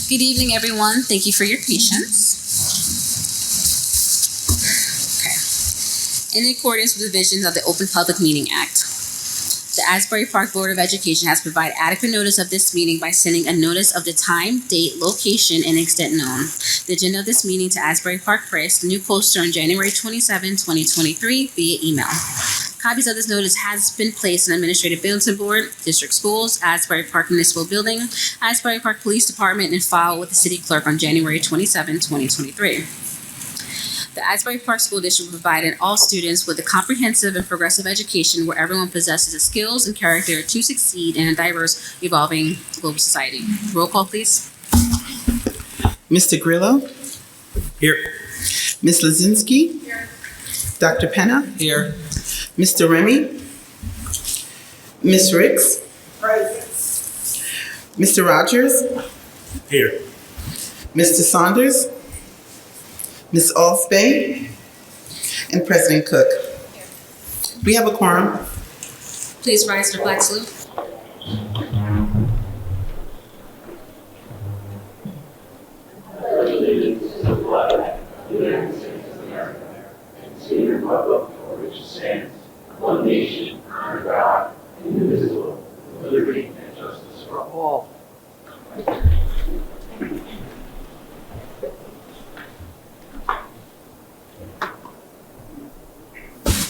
Good evening, everyone. Thank you for your patience. Okay. In accordance with the provisions of the Open Public Meeting Act, the Asbury Park Board of Education has provided adequate notice of this meeting by sending a notice of the time, date, location, and extent known. The agenda of this meeting to Asbury Park Press, the new poster on January 27, 2023, via email. Copies of this notice has been placed in Administrative Bulletin Board, District Schools, Asbury Park Municipal Building, Asbury Park Police Department, and filed with the City Clerk on January 27, 2023. The Asbury Park School District provided all students with a comprehensive and progressive education where everyone possesses the skills and character to succeed in a diverse, evolving global society. Roll call, please. Mr. Grillo? Here. Ms. Lazinski? Here. Dr. Penna? Here. Mr. Remy? Ms. Ricks? Mr. Rogers? Here. Mr. Saunders? Ms. Allspay? And President Cook. We have a quorum. Please rise to the flag salute. Allegiance to the flag of the United States of America and to the republic for which it stands, one nation, under God, indivisible, with liberty and justice for all.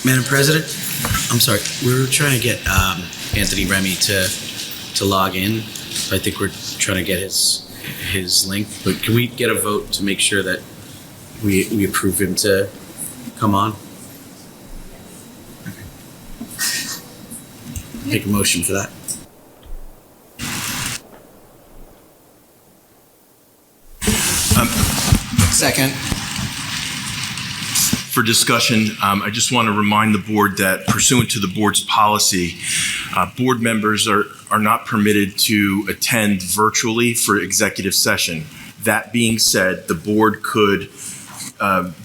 Madam President, I'm sorry. We were trying to get Anthony Remy to log in. I think we're trying to get his link. But can we get a vote to make sure that we approve him to come on? Make a motion for that. Second. For discussion, I just want to remind the board that pursuant to the board's policy, board members are not permitted to attend virtually for executive session. That being said, the board could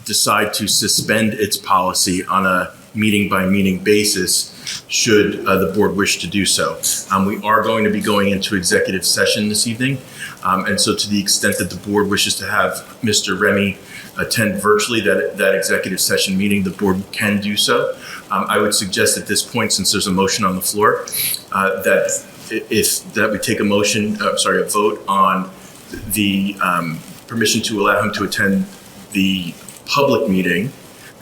decide to suspend its policy on a meeting-by-meeting basis should the board wish to do so. We are going to be going into executive session this evening, and so to the extent that the board wishes to have Mr. Remy attend virtually that executive session meeting, the board can do so. I would suggest at this point, since there's a motion on the floor, that we take a vote on the permission to allow him to attend the public meeting,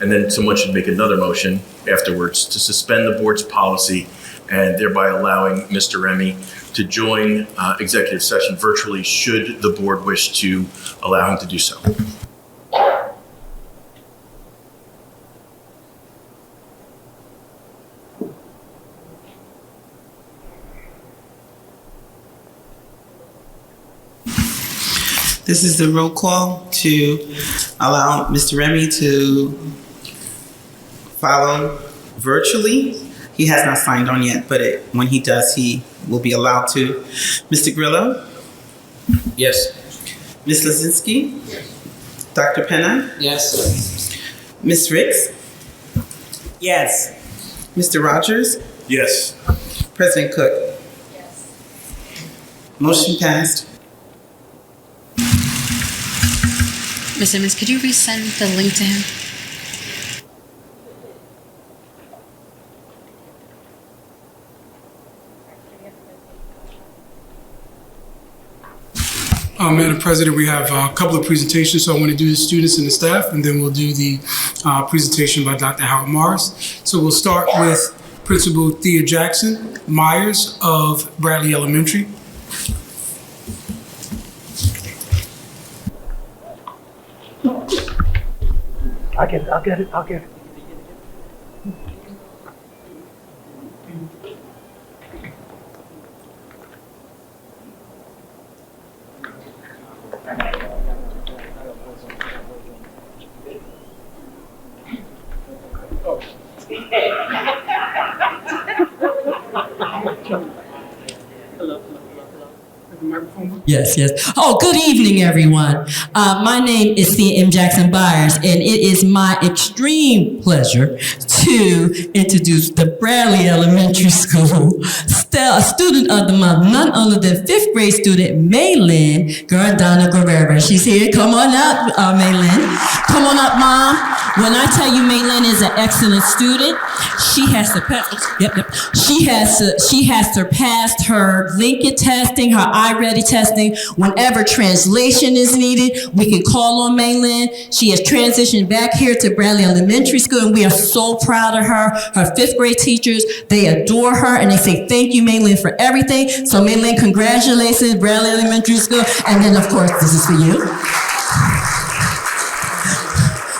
and then someone should make another motion afterwards to suspend the board's policy and thereby allowing Mr. Remy to join executive session virtually should the board wish to allow him to do so. This is the roll call to allow Mr. Remy to follow virtually. He has not signed on yet, but when he does, he will be allowed to. Mr. Grillo? Yes. Ms. Lazinski? Yes. Dr. Penna? Yes. Ms. Ricks? Yes. Mr. Rogers? Yes. President Cook? Yes. Motion passed. Ms. Simmons, could you resend the link to him? Madam President, we have a couple of presentations, so I want to do the students and the staff, and then we'll do the presentation by Dr. Howard Morris. So we'll start with Principal Thea Jackson Myers of Bradley Elementary. I'll get it. Yes. Oh, good evening, everyone. My name is Thea M. Jackson Byers, and it is my extreme pleasure to introduce the Bradley Elementary School student of the month, none other than 5th grade student Maylin Gardana Guerrero. She's here. Come on up, Maylin. Come on up, Mom. When I tell you Maylin is an excellent student, she has surpassed her Lincoln testing, her iReady testing. Whenever translation is needed, we can call on Maylin. She has transitioned back here to Bradley Elementary School, and we are so proud of her. Her 5th grade teachers, they adore her, and they say thank you, Maylin, for everything. So Maylin, congratulations, Bradley Elementary School. And then, of course, this is for you.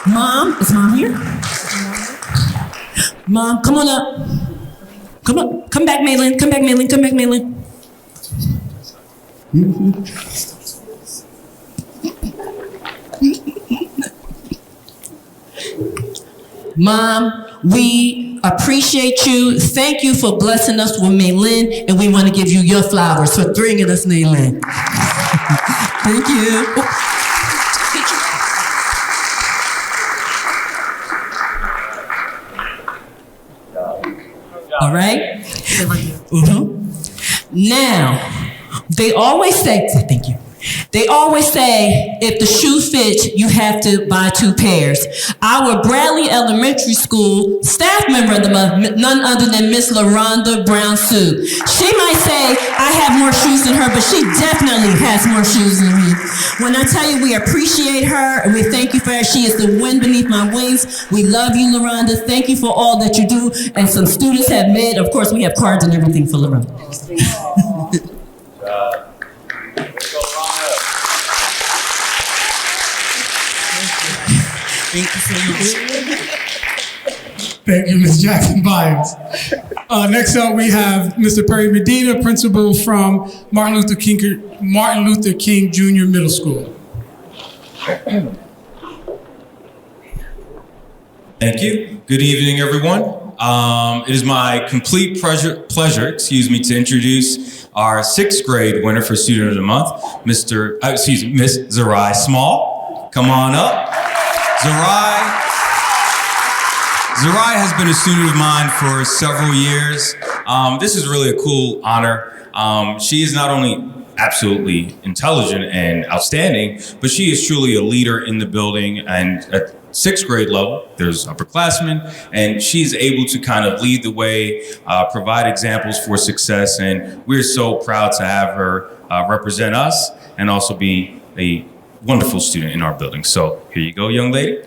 Mom, is Mom here? Mom, come on up. Come on, come back, Maylin. Come back, Maylin. Come back, Maylin. Mom, we appreciate you. Thank you for blessing us with Maylin, and we want to give you your flowers for bringing us Maylin. Thank you. All right? Now, they always say, thank you. They always say, if the shoe fits, you have to buy 2 pairs. Our Bradley Elementary School staff member of the month, none other than Miss LaRonda Brown-Sue. She might say, I have more shoes than her, but she definitely has more shoes than me. When I tell you we appreciate her and we thank you for her, she is the wind beneath my wings. We love you, LaRonda. Thank you for all that you do. And some students have made, of course, we have cards and everything for LaRonda. Thank you so much. Thank you, Ms. Jackson Byers. Next up, we have Mr. Perry Medina, principal from Martin Luther King Jr. Middle School. Thank you. Good evening, everyone. It is my complete pleasure, to introduce our 6th grade winner for Student of the Month, Miss Zerai Small. Come on up. Zerai has been a student of mine for several years. This is really a cool honor. She is not only absolutely intelligent and outstanding, but she is truly a leader in the building. And at 6th grade level, there's upperclassmen, and she's able to kind of lead the way, provide examples for success. And we're so proud to have her represent us and also be a wonderful student in our building. So here you go, young lady.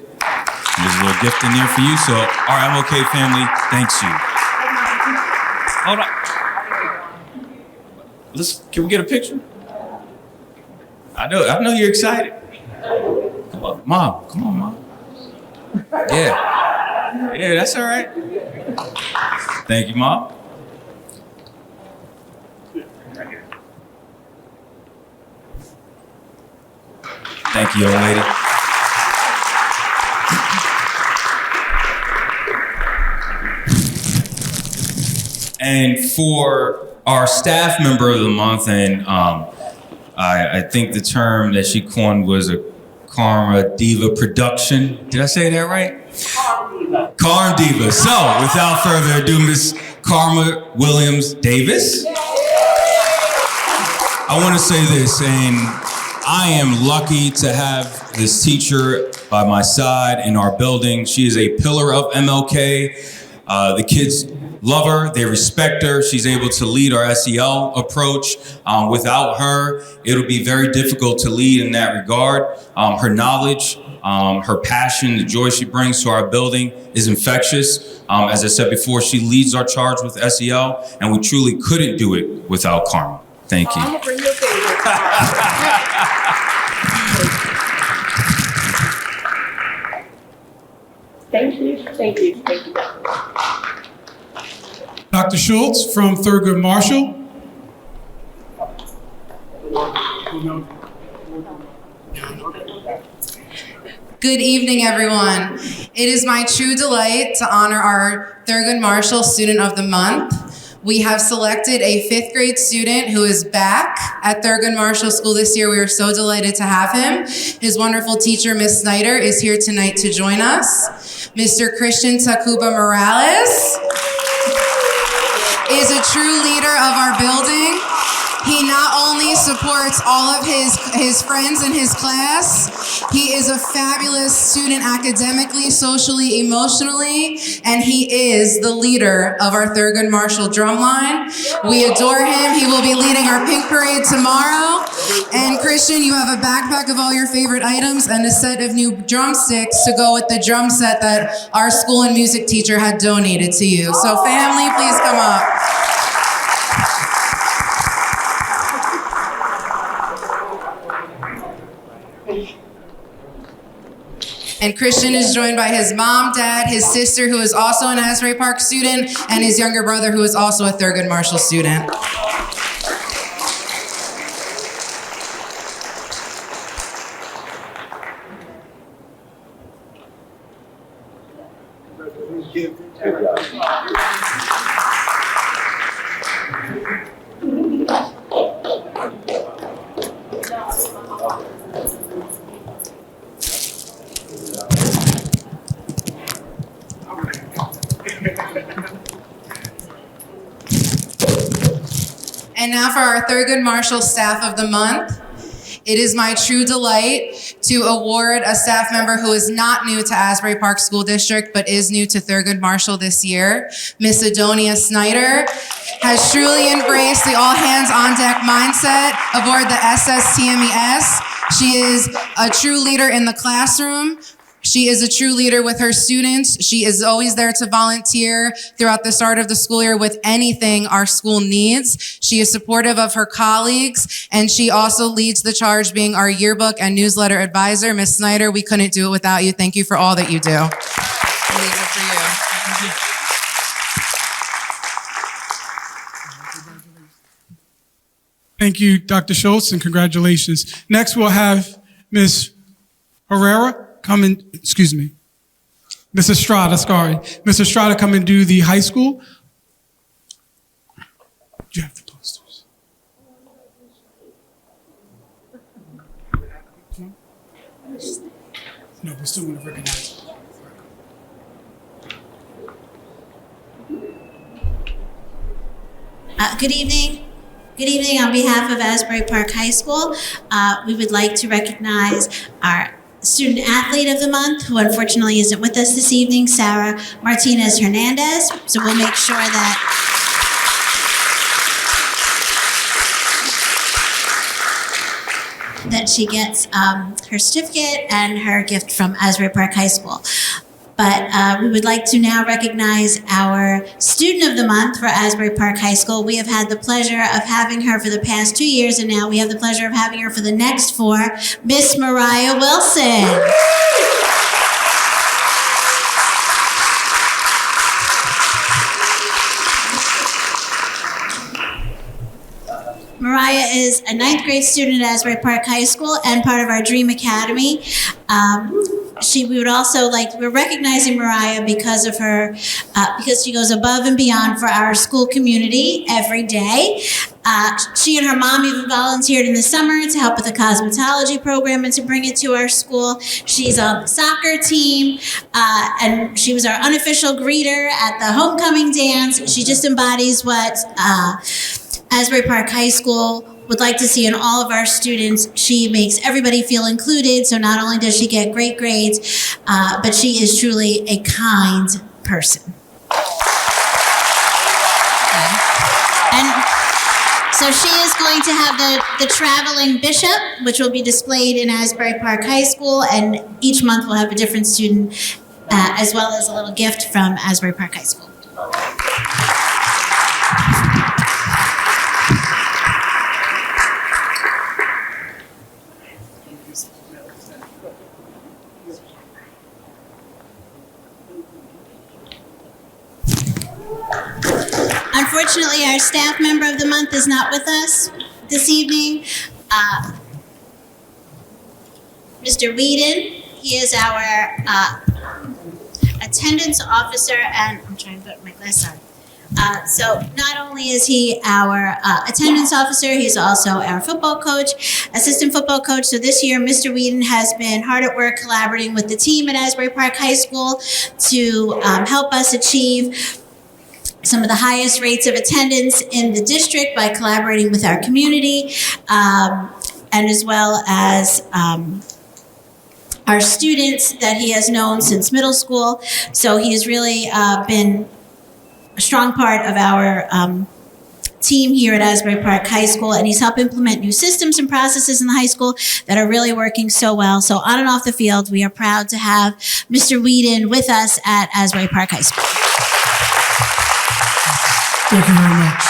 There's a little gift in there for you. So, all right, I'm okay, family. Thanks you. Hold on. Can we get a picture? I know you're excited. Come on, Mom. Come on, Mom. Yeah, that's all right. Thank you, Mom. Thank you, young lady. And for our staff member of the month, and I think the term that she coined was a Karma Diva production. Did I say that right? Karma Diva. So, without further ado, Miss Karma Williams Davis. I want to say this, and I am lucky to have this teacher by my side in our building. She is a pillar of MLK. The kids love her, they respect her. She's able to lead our SEL approach. Without her, it'll be very difficult to lead in that regard. Her knowledge, her passion, the joy she brings to our building is infectious. As I said before, she leads our charge with SEL, and we truly couldn't do it without Karma. Thank you. I'm gonna bring your favorite. Thank you. Dr. Schultz from Thurgood Marshall. Good evening, everyone. It is my true delight to honor our Thurgood Marshall Student of the Month. we have selected a 5th grade student who is back at Thurgood Marshall School this year. We are so delighted to have him. His wonderful teacher, Miss Snyder, is here tonight to join us. Mr. Christian Tacuba Morales is a true leader of our building. He not only supports all of his friends in his class, he is a fabulous student academically, socially, emotionally, and he is the leader of our Thurgood Marshall drumline. We adore him. He will be leading our pink parade tomorrow. And Christian, you have a backpack of all your favorite items and a set of new drumsticks to go with the drum set that our school and music teacher had donated to you. So family, please come up. And Christian is joined by his mom, dad, his sister, who is also an Asbury Park student, and his younger brother, who is also a Thurgood Marshall student. And now for our Thurgood Marshall Staff of the Month. It is my true delight to award a staff member who is not new to Asbury Park School District, but is new to Thurgood Marshall this year. Miss Adonia Snyder has truly embraced the all-hands-on-deck mindset aboard the SSTMES. She is a true leader in the classroom. She is a true leader with her students. She is always there to volunteer throughout the start of the school year with anything our school needs. She is supportive of her colleagues, and she also leads the charge being our yearbook and newsletter advisor. Ms. Snyder, we couldn't do it without you. Thank you for all that you do. I'll leave it for you. Thank you, Dr. Schultz, and congratulations. Next, we'll have Ms. Herrera come in, excuse me, Ms. Estrada, sorry. Ms. Estrada come and do the high school. Do you have the posters? No, we still want to recognize. Good evening. Good evening. On behalf of Asbury Park High School, we would like to recognize our Student Athlete of the Month, who unfortunately isn't with us this evening, Sarah Martinez Hernandez. So we'll make sure that she gets her certificate and her gift from Asbury Park High School. But we would like to now recognize our Student of the Month for Asbury Park High School. We have had the pleasure of having her for the past 2 years, and now we have the pleasure of having her for the next 4, Miss Mariah Wilson. Mariah is a 9th grade student at Asbury Park High School and part of our Dream Academy. We're recognizing Mariah because of her, because she goes above and beyond for our school community every day. She and her mom even volunteered in the summer to help with the cosmetology program and to bring it to our school. She's on the soccer team, and she was our unofficial greeter at the homecoming dance. She just embodies what Asbury Park High School would like to see in all of our students. She makes everybody feel included, so not only does she get great grades, but she is truly a kind person. And so she is going to have the traveling bishop, which will be displayed in Asbury Park High School, and each month we'll have a different student, as well as a little gift from Asbury Park High School. Unfortunately, our staff member of the month is not with us this evening. Mr. Whedon, he is our attendance officer, and I'm trying to put my glass on. So not only is he our attendance officer, he's also our football coach, assistant football coach. So this year, Mr. Whedon has been hard at work collaborating with the team at Asbury Park High School to help us achieve some of the highest rates of attendance in the district by collaborating with our community, and as well as our students that he has known since middle school. So he has really been a strong part of our team here at Asbury Park High School, and he's helped implement new systems and processes in the high school that are really working so well. So on and off the field, we are proud to have Mr. Whedon with us at Asbury Park High School. Thank you very much.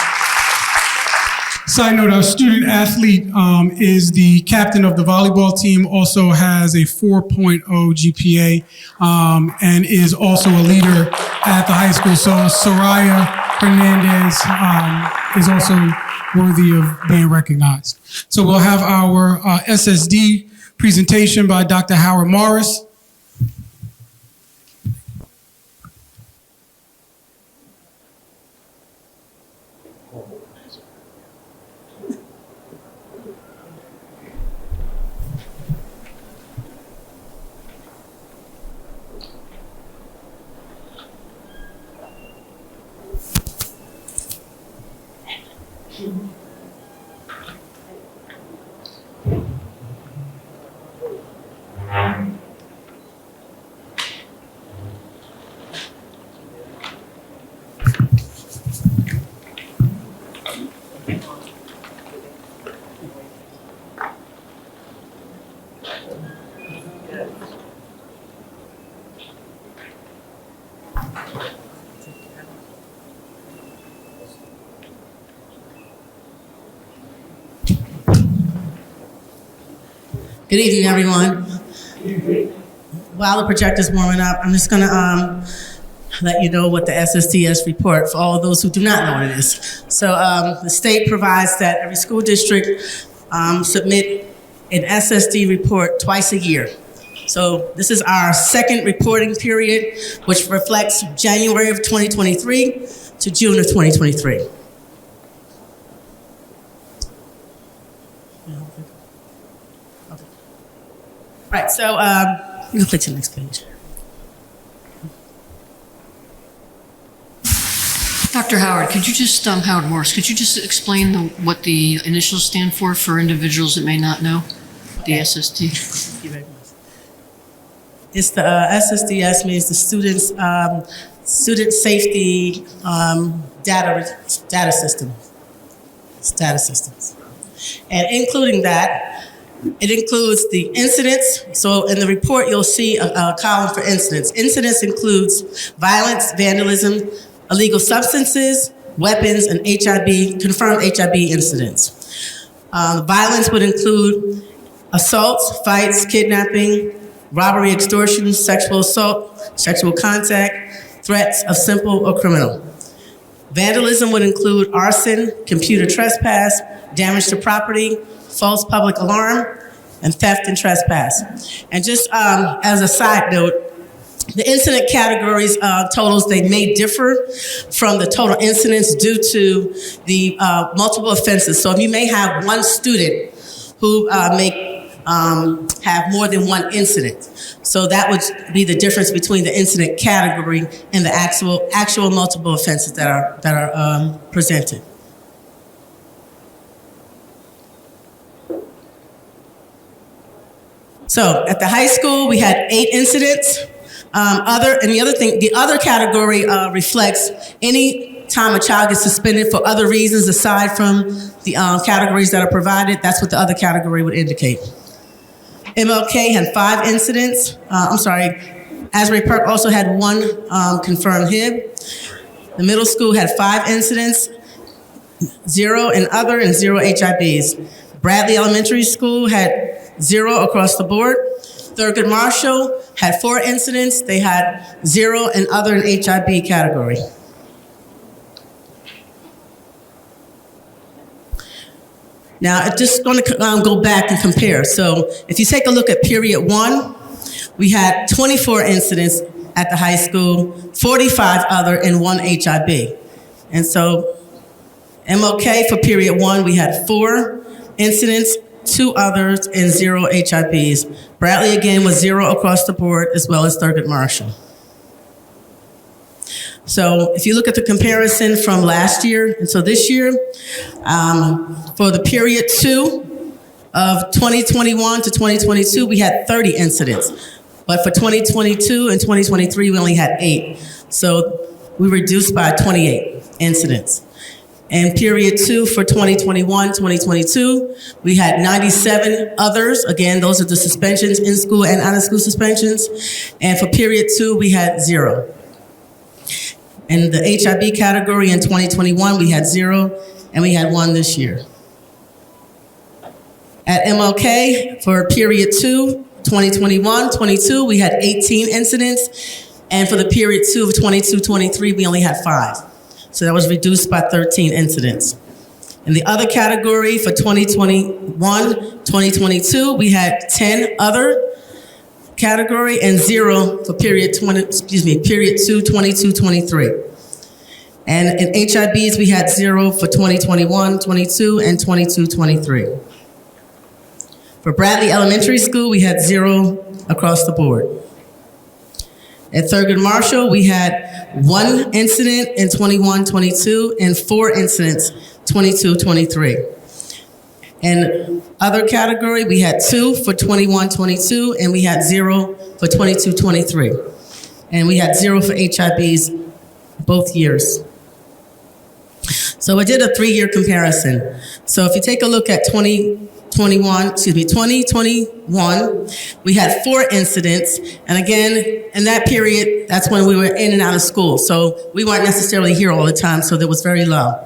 Side note, our student athlete is the captain of the volleyball team, also has a 4.0 GPA, and is also a leader at the high school. So Soraya Hernandez is also worthy of being recognized. So we'll have our SSD presentation by Dr. Howard Morris. Good evening, everyone. While the projector's warming up, I'm just gonna let you know what the SSDS report, for all those who do not know what it is. So the state provides that every school district submit an SSD report twice a year. So this is our second reporting period, which reflects January of 2023 to June of 2023. Right, so you can click to the next page. Dr. Howard, could you just, Howard Morris, could you just explain what the initials stand for individuals that may not know the SST? Thank you very much. It's the SSDS means the students, student safety data system. Status systems. And including that, it includes the incidents. So in the report, you'll see a column for incidents. Incidents includes violence, vandalism, illegal substances, weapons, and HIV, confirmed HIV incidents. Violence would include assaults, fights, kidnapping, robbery, extortion, sexual assault, sexual contact, threats of simple or criminal. Vandalism would include arson, computer trespass, damage to property, false public alarm, and theft and trespass. And just as a side note, the incident categories totals, they may differ from the total incidents due to the multiple offenses. So you may have one student who may have more than one incident. So that would be the difference between the incident category and the actual multiple offenses that are presented. So at the high school, we had 8 incidents. The other category reflects any time a child gets suspended for other reasons aside from the categories that are provided. That's what the other category would indicate. MLK had 5 incidents. Asbury Park also had 1 confirmed HIB. The middle school had 5 incidents, 0 in other and 0 HIBs. Bradley Elementary School had 0 across the board. Thurgood Marshall had 4 incidents. They had 0 in other and HIB category. Now, I'm just going to go back and compare. So if you take a look at period 1, we had 24 incidents at the high school, 45 other, and 1 HIB. And so MLK for period 1, we had 4 incidents, 2 others, and 0 HIBs. Bradley again was 0 across the board, as well as Thurgood Marshall. So if you look at the comparison from last year and so this year, for the period 2 of 2021 to 2022, we had 30 incidents. But for 2022 and 2023, we only had 8. So we reduced by 28 incidents. And period 2 for 2021, 2022, we had 97 others. Again, those are the suspensions, in school and out of school suspensions. And for period 2, we had 0. In the HIB category in 2021, we had 0, and we had 1 this year. At MLK, for period 2, 2021-22, we had 18 incidents, and for the period 2 of 22-23, we only had 5. So that was reduced by 13 incidents. In the other category for 2021-2022, we had 10 other category and 0 for period 2, 22-23. And in HIBs, we had 0 for 2021-22 and 22-23. For Bradley Elementary School, we had 0 across the board. At Thurgood Marshall, we had 1 incident in 21-22 and 4 incidents 22-23. In other category, we had 2 for 21-22 and we had 0 for 22-23. And we had 0 for HIBs both years. So I did a 3-year comparison. So if you take a look at 2021, we had 4 incidents. And again, in that period, that's when we were in and out of school. So we weren't necessarily here all the time, so that was very low.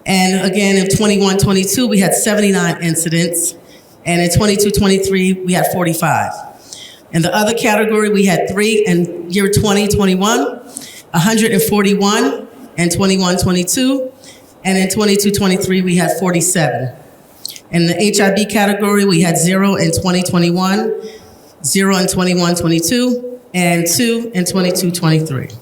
And again, in 21-22, we had 79 incidents. And in 22-23, we had 45. In the other category, we had 3 in year 2021, 141 in 21-22. And in 22-23, we had 47. In the HIB category, we had 0 in 2021, 0 in 21-22, and 2 in 22-23.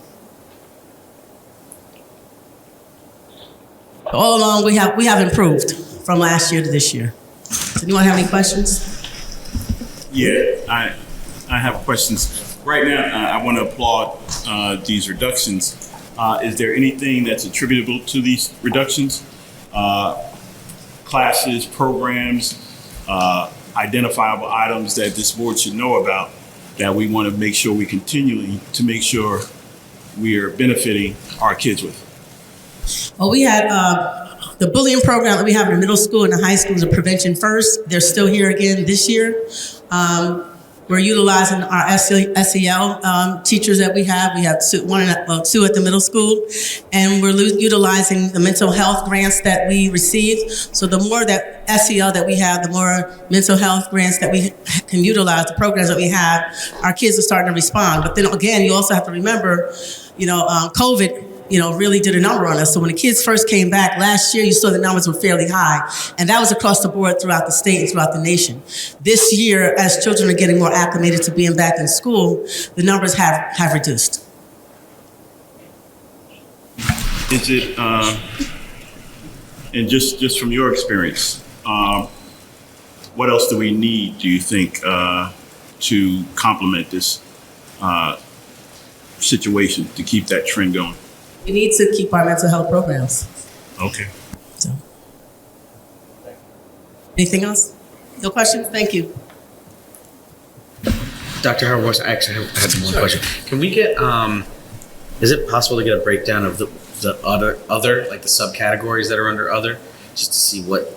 All along, we have improved from last year to this year. Does anyone have any questions? Yeah, I have questions. Right now, I want to applaud these reductions. Is there anything that's attributable to these reductions? Classes, programs, identifiable items that this board should know about that we want to make sure we continually to make sure we are benefiting our kids with? Well, we had the bullying program that we have in the middle school and the high school is a prevention first. They're still here again this year. We're utilizing our SEL teachers that we have. We have 2 at the middle school. And we're utilizing the mental health grants that we receive. So the more that SEL that we have, the more mental health grants that we can utilize, the programs that we have, our kids are starting to respond. But then again, you also have to remember, COVID, really did a number on us. So when the kids first came back last year, you saw the numbers were fairly high. And that was across the board throughout the state and throughout the nation. This year, as children are getting more acclimated to being back in school, the numbers have reduced. Is it, and just from your experience, what else do we need, do you think, to complement this situation, to keep that trend going? We need to keep our mental health programs. Okay. So. Anything else? No questions? Thank you. Dr. Howard Morris, I actually had one question. Can we get, is it possible to get a breakdown of the other, like the subcategories that are under other, just to see what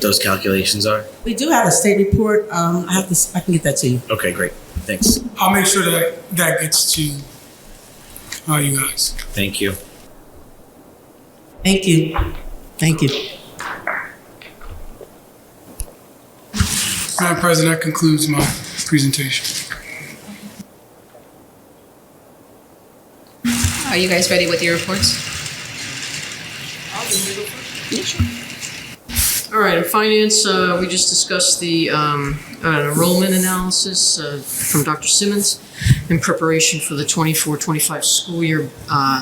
those calculations are? We do have a state report. I can get that to you. Okay, great. Thanks. I'll make sure that gets to you guys. Thank you. Thank you. Thank you. Madam President, that concludes my presentation. Are you guys ready with your reports? All right, in finance, we just discussed the enrollment analysis from Dr. Simmons in preparation for the 24-25 school year,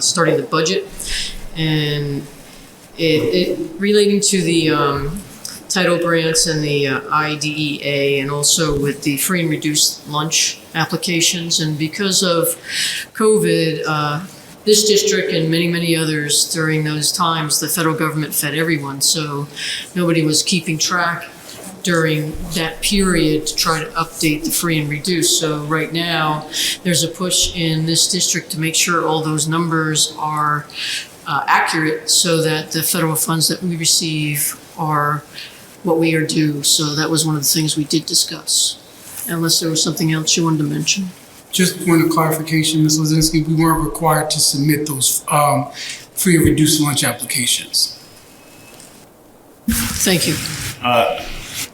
starting the budget. And it relating to the title grants and the IDEA, and also with the free and reduced lunch applications. And because of COVID, this district and many, many others during those times, the federal government fed everyone. So nobody was keeping track during that period to try to update the free and reduced. So right now, there's a push in this district to make sure all those numbers are accurate so that the federal funds that we receive are what we are due. So that was one of the things we did discuss. Unless there was something else you wanted to mention. Just point of clarification, Ms. Lozinski, we weren't required to submit those free and reduced lunch applications. Thank you.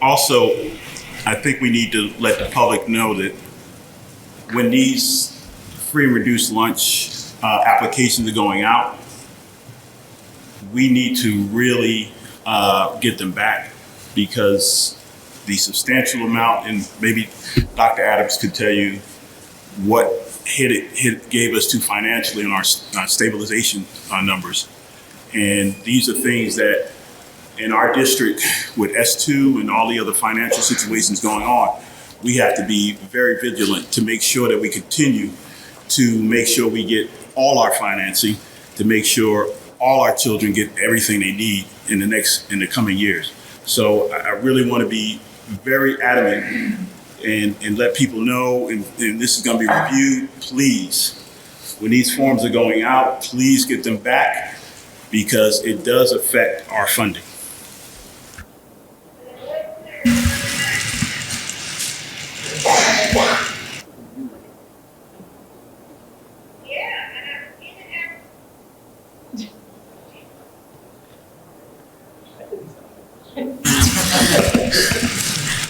Also, I think we need to let the public know that when these free and reduced lunch applications are going out, we need to really get them back, because the substantial amount, and maybe Dr. Adams could tell you what hit gave us to financially in our stabilization numbers. And these are things that in our district with S2 and all the other financial situations going on, we have to be very vigilant to make sure that we continue to make sure we get all our financing, to make sure all our children get everything they need in the coming years. So I really want to be very adamant and let people know, and this is going to be reviewed, please, when these forms are going out, please get them back, because it does affect our funding.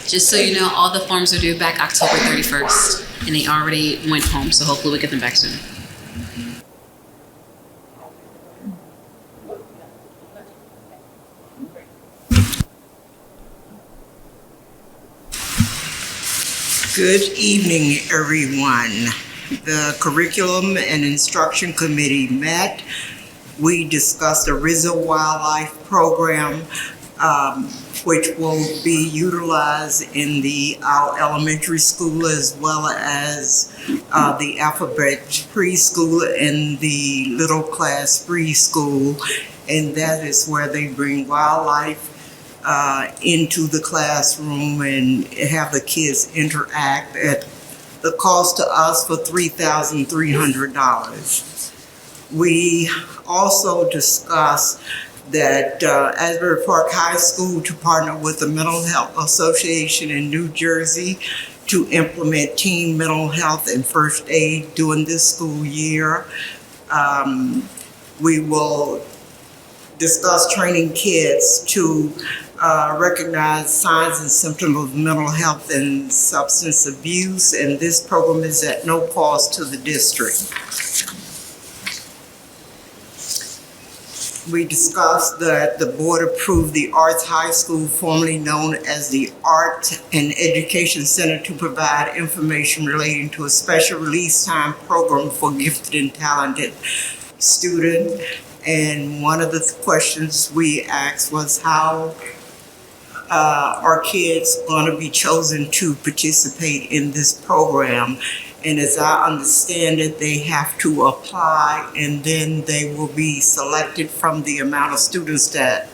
Just so you know, all the forms are due back October 31st, and they already went home, so hopefully we get them back soon. Good evening, everyone. The Curriculum and Instruction Committee met. We discussed the RISA Wildlife Program, which will be utilized in our elementary school, as well as the alphabet preschool and the little class preschool. And that is where they bring wildlife into the classroom and have the kids interact at the cost to us for $3,300. We also discussed that Asbury Park High School to partner with the Mental Health Association in New Jersey to implement teen mental health and first aid during this school year. We will discuss training kids to recognize signs and symptoms of mental health and substance abuse, and this program is at no cost to the district. We discussed that the board approved the Arts High School, formerly known as the Art and Education Center, to provide information relating to a special release time program for gifted and talented students. And one of the questions we asked was how are kids going to be chosen to participate in this program. And as I understand it, they have to apply, and then they will be selected from the amount of students that,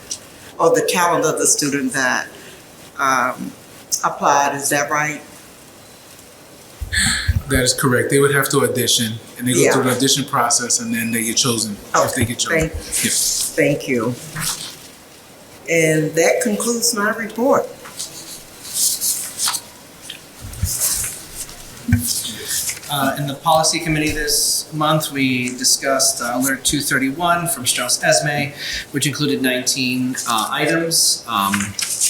or the talent of the student that applied. Is that right? That is correct. They would have to audition, and they go through the audition process, and then they get chosen if they get chosen. Thank you. And that concludes my report. In the policy committee this month, we discussed Alert 231 from Strauss Esme, which included 19 items,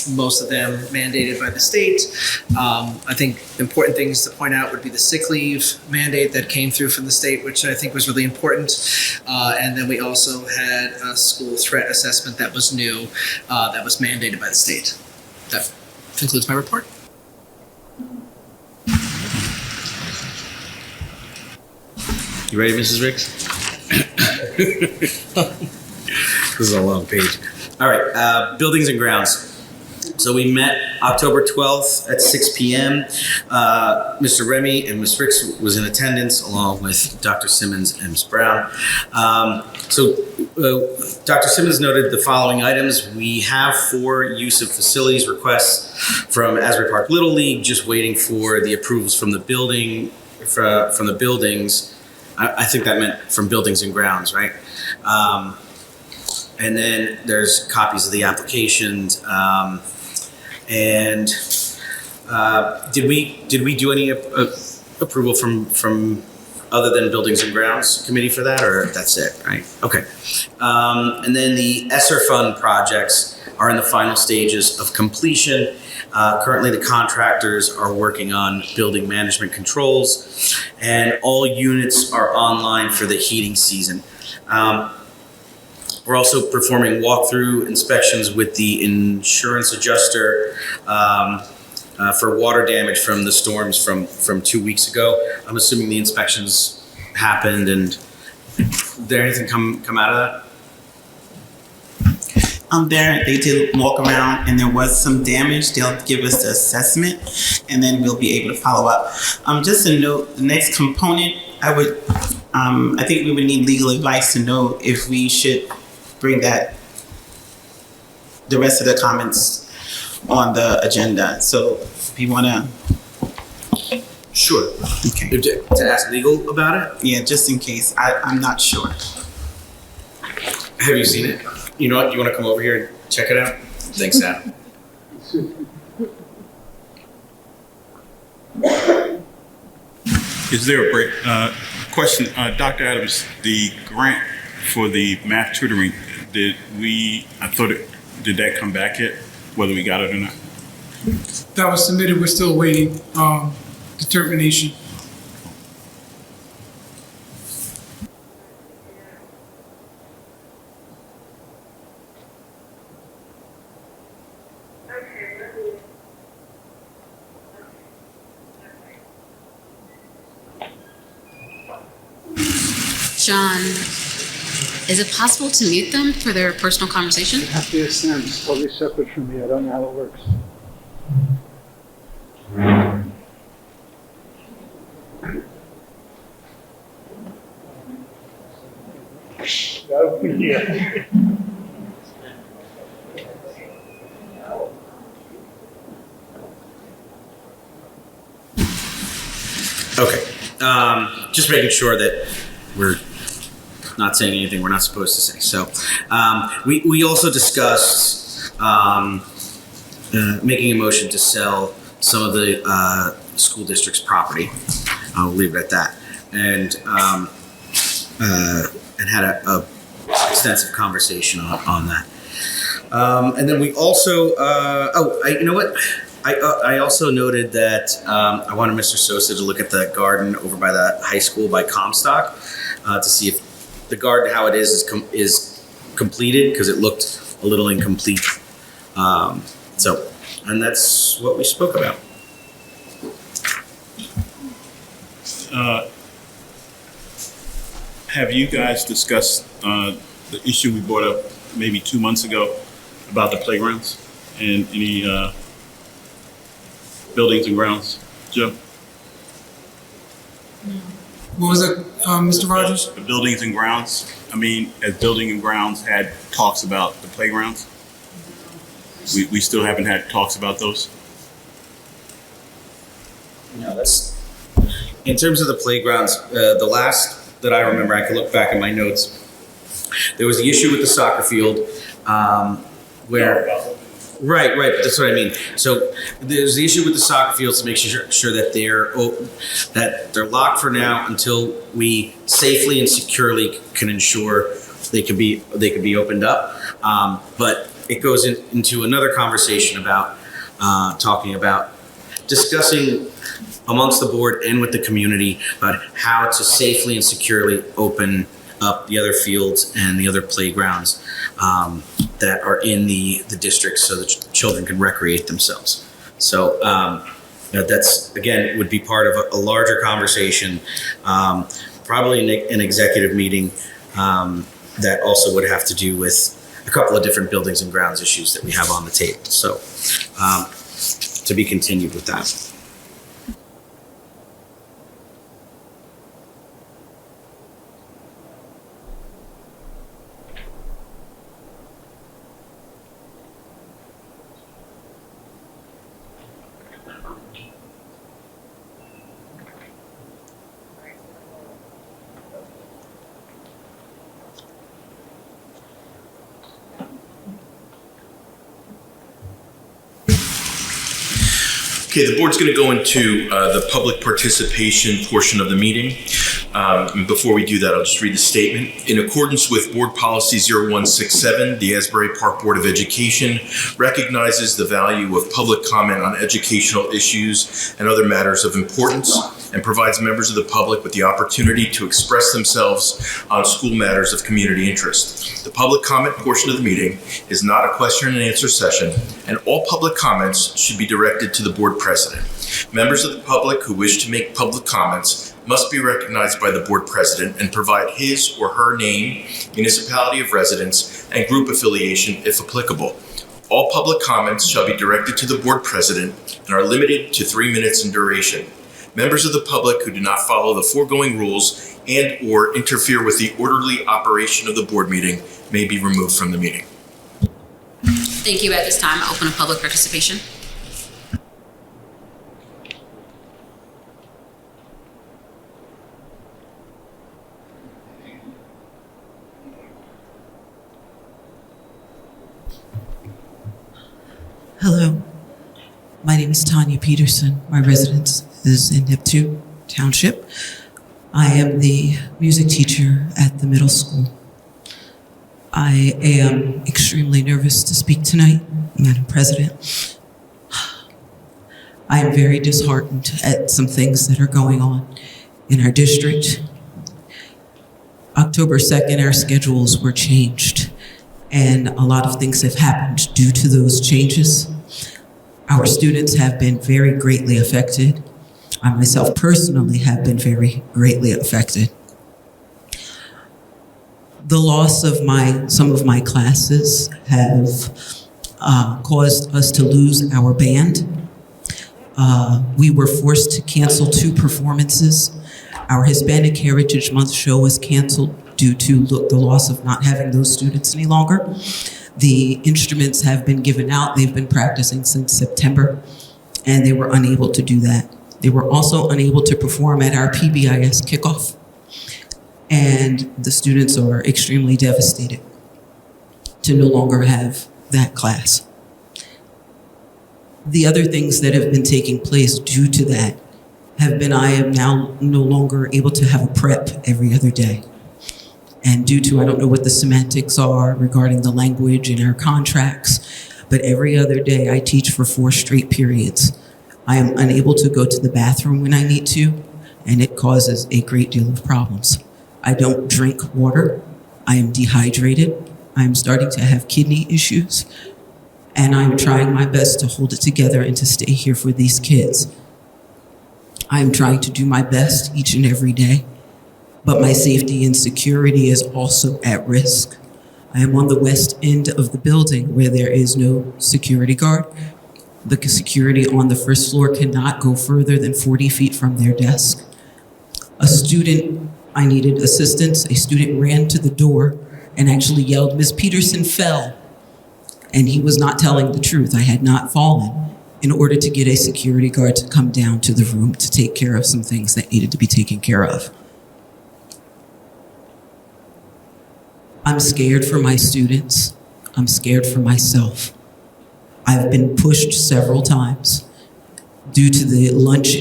most of them mandated by the state. I think important things to point out would be the sick leave mandate that came through from the state, which I think was really important. And then we also had a school threat assessment that was new, that was mandated by the state. That concludes my report. You ready, Mrs. Riggs? This is a long page. All right, buildings and grounds. So we met October 12th at 6 p.m. Mr. Remy and Ms. Ricks was in attendance along with Dr. Simmons and Ms. Brown. Dr. Simmons noted the following items. We have 4 use of facilities requests from Asbury Park Little League, just waiting for the approvals from the building, from the buildings. I think that meant from buildings and grounds, right? And then there's copies of the applications. Did we do any approval from other than Buildings and Grounds Committee for that, or that's it, right? Okay. And then the ESSER fund projects are in the final stages of completion. Currently, the contractors are working on building management controls, and all units are online for the heating season. We're also performing walkthrough inspections with the insurance adjuster for water damage from the storms from 2 weeks ago. I'm assuming the inspections happened, and did there anything come out of that? They did walk around and there was some damage. They'll give us the assessment and then we'll be able to follow up. Just a note, the next component, I think we would need legal advice to know if we should bring the rest of the comments on the agenda. So if you want to. Sure. Okay. To ask legal about it? Yeah, just in case. I'm not sure. Have you seen it? You know what? You want to come over here and check it out? Thanks, Adam. Is there a break? Question, Dr. Adams, the grant for the math tutoring, did that come back yet, whether we got it or not? That was submitted. We're still waiting determination. John, is it possible to mute them for their personal conversation? You have to ask them. It's totally separate from me. I don't know how it works. Yeah. Okay. Just making sure that we're not saying anything we're not supposed to say. So we also discussed making a motion to sell some of the school district's property. I'll leave it at that. And had a extensive conversation on that. And then we also, you know what? I also noted that I wanted Mr. Sosa to look at the garden over by the high school by Comstock to see if the garden, how it is completed, because it looked a little incomplete. And that's what we spoke about. Have you guys discussed the issue we brought up maybe 2 months ago about the playgrounds and any buildings and grounds? Joe? What was it, Mr. Rogers? The buildings and grounds. I mean, as building and grounds had talks about the playgrounds, we still haven't had talks about those. No, that's in terms of the playgrounds. The last that I remember, I can look back in my notes. There was the issue with the soccer field, where Right. But that's what I mean. So there's the issue with the soccer fields to make sure that they're locked for now until we safely and securely can ensure they could be opened up. But it goes into another conversation about discussing amongst the board and with the community about how to safely and securely open up the other fields and the other playgrounds that are in the district so that children can recreate themselves. So that's, again, would be part of a larger conversation, probably an executive meeting that also would have to do with a couple of different buildings and grounds issues that we have on the table. So to be continued with that. Okay, the board's going to go into the public participation portion of the meeting. And before we do that, I'll just read the statement. In accordance with Board Policy 0167, the Asbury Park Board of Education recognizes the value of public comment on educational issues and other matters of importance and provides members of the public with the opportunity to express themselves on school matters of community interest. The public comment portion of the meeting is not a question and answer session, and all public comments should be directed to the board president. Members of the public who wish to make public comments must be recognized by the board president and provide his or her name, municipality of residence, and group affiliation if applicable. All public comments shall be directed to the board president and are limited to 3 minutes in duration. Members of the public who do not follow the foregoing rules and or interfere with the orderly operation of the board meeting may be removed from the meeting. Thank you. At this time, I open a public participation. Hello, my name is Tanya Peterson. My residence is in Neptune Township. I am the music teacher at the middle school. I am extremely nervous to speak tonight, Madam President. I am very disheartened at some things that are going on in our district. October 2nd, our schedules were changed, and a lot of things have happened due to those changes. Our students have been very greatly affected. I myself personally have been very greatly affected. The loss of some of my classes have caused us to lose our band. We were forced to cancel 2 performances. Our Hispanic Heritage Month show was canceled due to the loss of not having those students any longer. The instruments have been given out. They've been practicing since September, and they were unable to do that. They were also unable to perform at our PBIS kickoff, and the students are extremely devastated to no longer have that class. The other things that have been taking place due to that have been I am now no longer able to have a prep every other day. And due to, I don't know what the semantics are regarding the language in our contracts, but every other day I teach for 4 straight periods. I am unable to go to the bathroom when I need to, and it causes a great deal of problems. I don't drink water. I am dehydrated. I am starting to have kidney issues, and I'm trying my best to hold it together and to stay here for these kids. I am trying to do my best each and every day, but my safety and security is also at risk. I am on the west end of the building where there is no security guard. The security on the first floor cannot go further than 40 feet from their desk. I needed assistance. A student ran to the door and actually yelled, "Ms. Peterson fell." And he was not telling the truth. I had not fallen, in order to get a security guard to come down to the room to take care of some things that needed to be taken care of. I'm scared for my students. I'm scared for myself. I've been pushed several times due to the lunch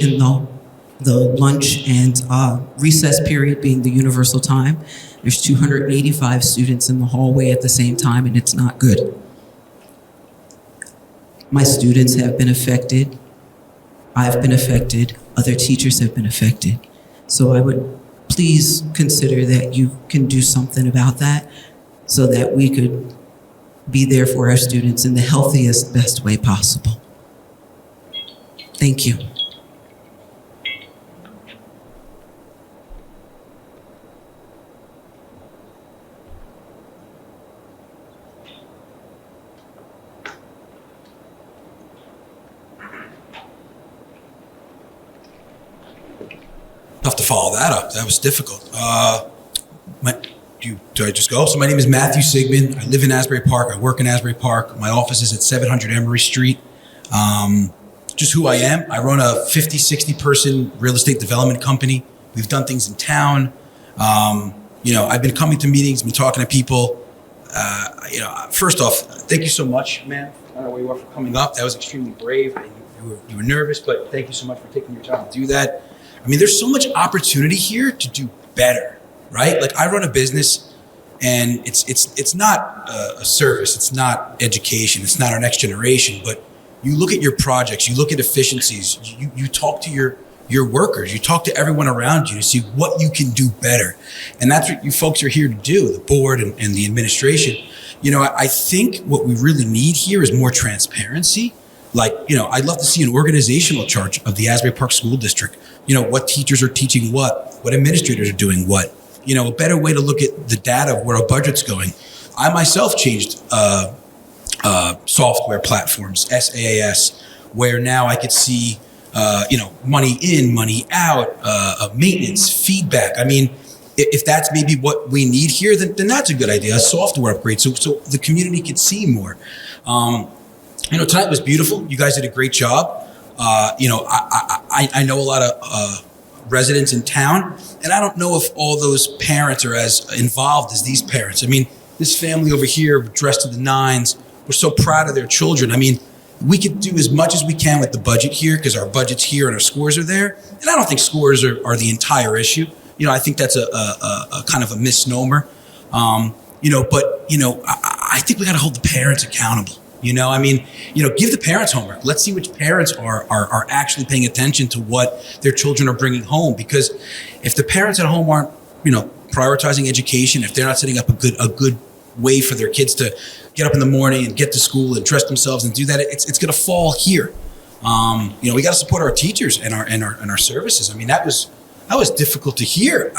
and recess period being the universal time. There's 285 students in the hallway at the same time, and it's not good. My students have been affected. I've been affected. Other teachers have been affected. So I would please consider that you can do something about that so that we could be there for our students in the healthiest, best way possible. Thank you. Tough to follow that up. That was difficult. Do I just go? So my name is Matthew Sigmund. I live in Asbury Park. I work in Asbury Park. My office is at 700 Emory Street. Just who I am. I run a 50, 60 person real estate development company. We've done things in town. I've been coming to meetings, been talking to people. First off, thank you so much, ma'am. I don't know where you are for coming up. That was extremely brave. And you were nervous, but thank you so much for taking your time to do that. I mean, there's so much opportunity here to do better, right? Like, I run a business, and it's not a service, it's not education, it's not our next generation. But you look at your projects, you look at efficiencies, you talk to your workers, you talk to everyone around you to see what you can do better, and that's what you folks are here to do, the board and the administration. I think what we really need here is more transparency. I'd love to see an organizational chart of the Asbury Park School District. What teachers are teaching what administrators are doing what. A better way to look at the data of where our budget's going. I myself changed software platforms, SaaS, where now I could see, money in, money out, maintenance, feedback. I mean, if that's maybe what we need here, then that's a good idea, a software upgrade, so the community could see more. Tonight was beautiful. You guys did a great job. I know a lot of residents in town, and I don't know if all those parents are as involved as these parents. I mean, this family over here dressed to the nines, we're so proud of their children. I mean, we could do as much as we can with the budget here because our budget's here and our scores are there. And I don't think scores are the entire issue. I think that's a kind of a misnomer. I think we got to hold the parents accountable. Give the parents homework. Let's see which parents are actually paying attention to what their children are bringing home. Because if the parents at home aren't, prioritizing education, if they're not setting up a good way for their kids to get up in the morning and get to school and dress themselves and do that, it's going to fall here. We got to support our teachers and our services. I mean, that was difficult to hear,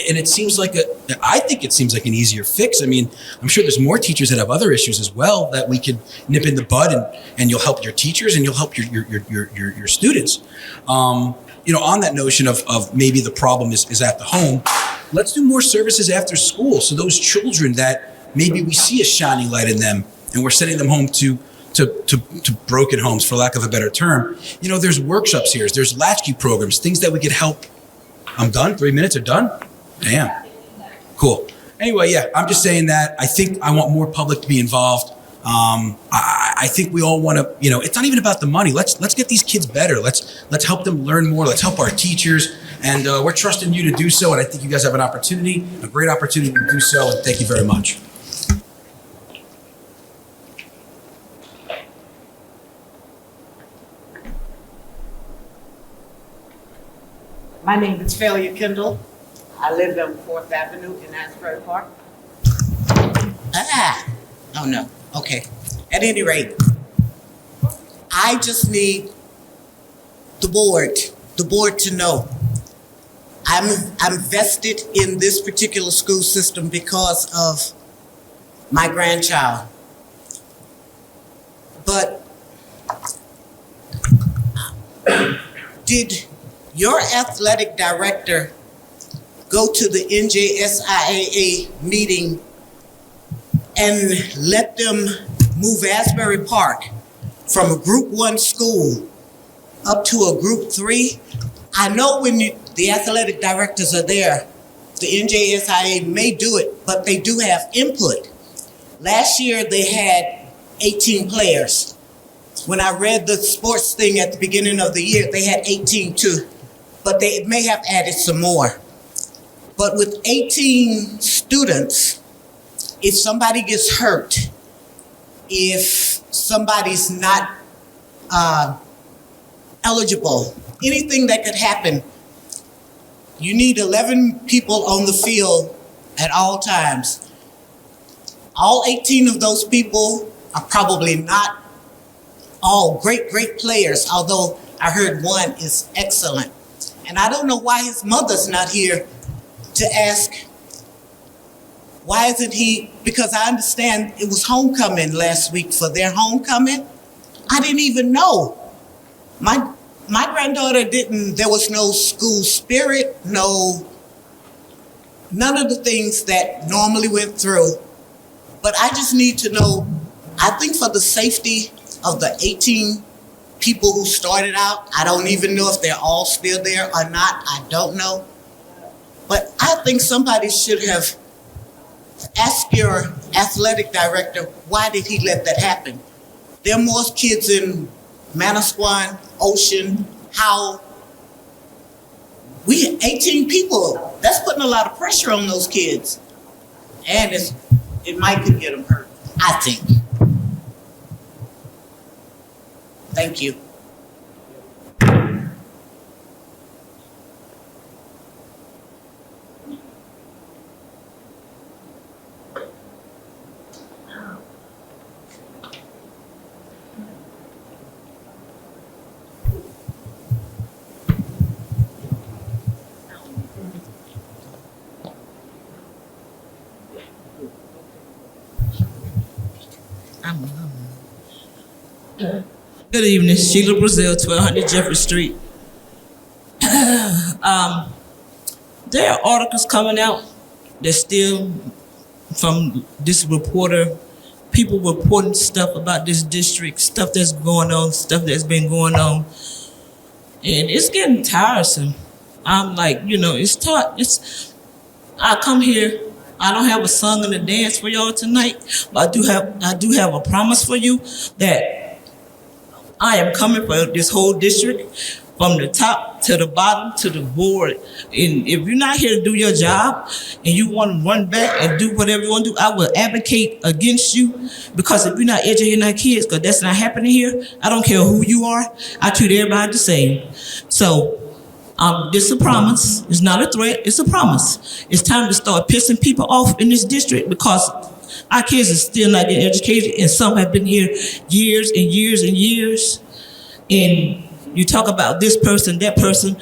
and it seems like I think it seems like an easier fix. I mean, I'm sure there's more teachers that have other issues as well that we could nip in the bud, and you'll help your teachers and you'll help your students. On that notion of maybe the problem is at the home, let's do more services after school. So those children that maybe we see a shining light in them, and we're sending them home to broken homes, for lack of a better term. There's workshops here, there's latchkey programs, things that we could help. I'm done. 3 minutes are done. Damn. Cool. Anyway, yeah, I'm just saying that I think I want more public to be involved. I think we all want to, it's not even about the money. Let's get these kids better. Let's help them learn more. Let's help our teachers. And we're trusting you to do so. And I think you guys have an opportunity, a great opportunity to do so. And thank you very much. My name is Failure Kendall. I live on 4th Avenue in Asbury Park. Oh no, okay. At any rate, I just need the board to know I'm vested in this particular school system because of my grandchild. But did your athletic director go to the NJSIAA meeting and let them move Asbury Park from a Group 1 school up to a Group 3? I know when the athletic directors are there, the NJSIAA may do it, but they do have input. Last year they had 18 players. When I read the sports thing at the beginning of the year, they had 18 too, but they may have added some more. But with 18 students, if somebody gets hurt, if somebody's not eligible, anything that could happen, you need 11 people on the field at all times. All 18 of those people are probably not all great players, although I heard one is excellent. And I don't know why his mother's not here to ask, why isn't he, because I understand it was homecoming last week for their homecoming. I didn't even know. My granddaughter didn't, there was no school spirit, none of the things that normally went through. But I just need to know, I think for the safety of the 18 people who started out, I don't even know if they're all still there or not, I don't know. But I think somebody should have asked your athletic director, why did he let that happen? There are more kids in Manasquan, Ocean, Howell. We 18 people, that's putting a lot of pressure on those kids. And it might could get them hurt, I think. Thank you. Good evening, Sheila Brazil, 1200 Jeffrey Street. There are articles coming out that still from this reporter, people reporting stuff about this district, stuff that's going on, stuff that's been going on. And it's getting tiresome. I'm like, I come here, I don't have a song and a dance for y'all tonight, but I do have a promise for you that I am coming for this whole district, from the top to the bottom to the board. And if you're not here to do your job and you want to run back and do whatever you want to do, I will advocate against you, because if you're not educating our kids, because that's not happening here, I don't care who you are, I treat everybody the same. So this is a promise. It's not a threat, it's a promise. It's time to start pissing people off in this district, because our kids are still not getting educated, and some have been here years and years and years. And you talk about this person, that person,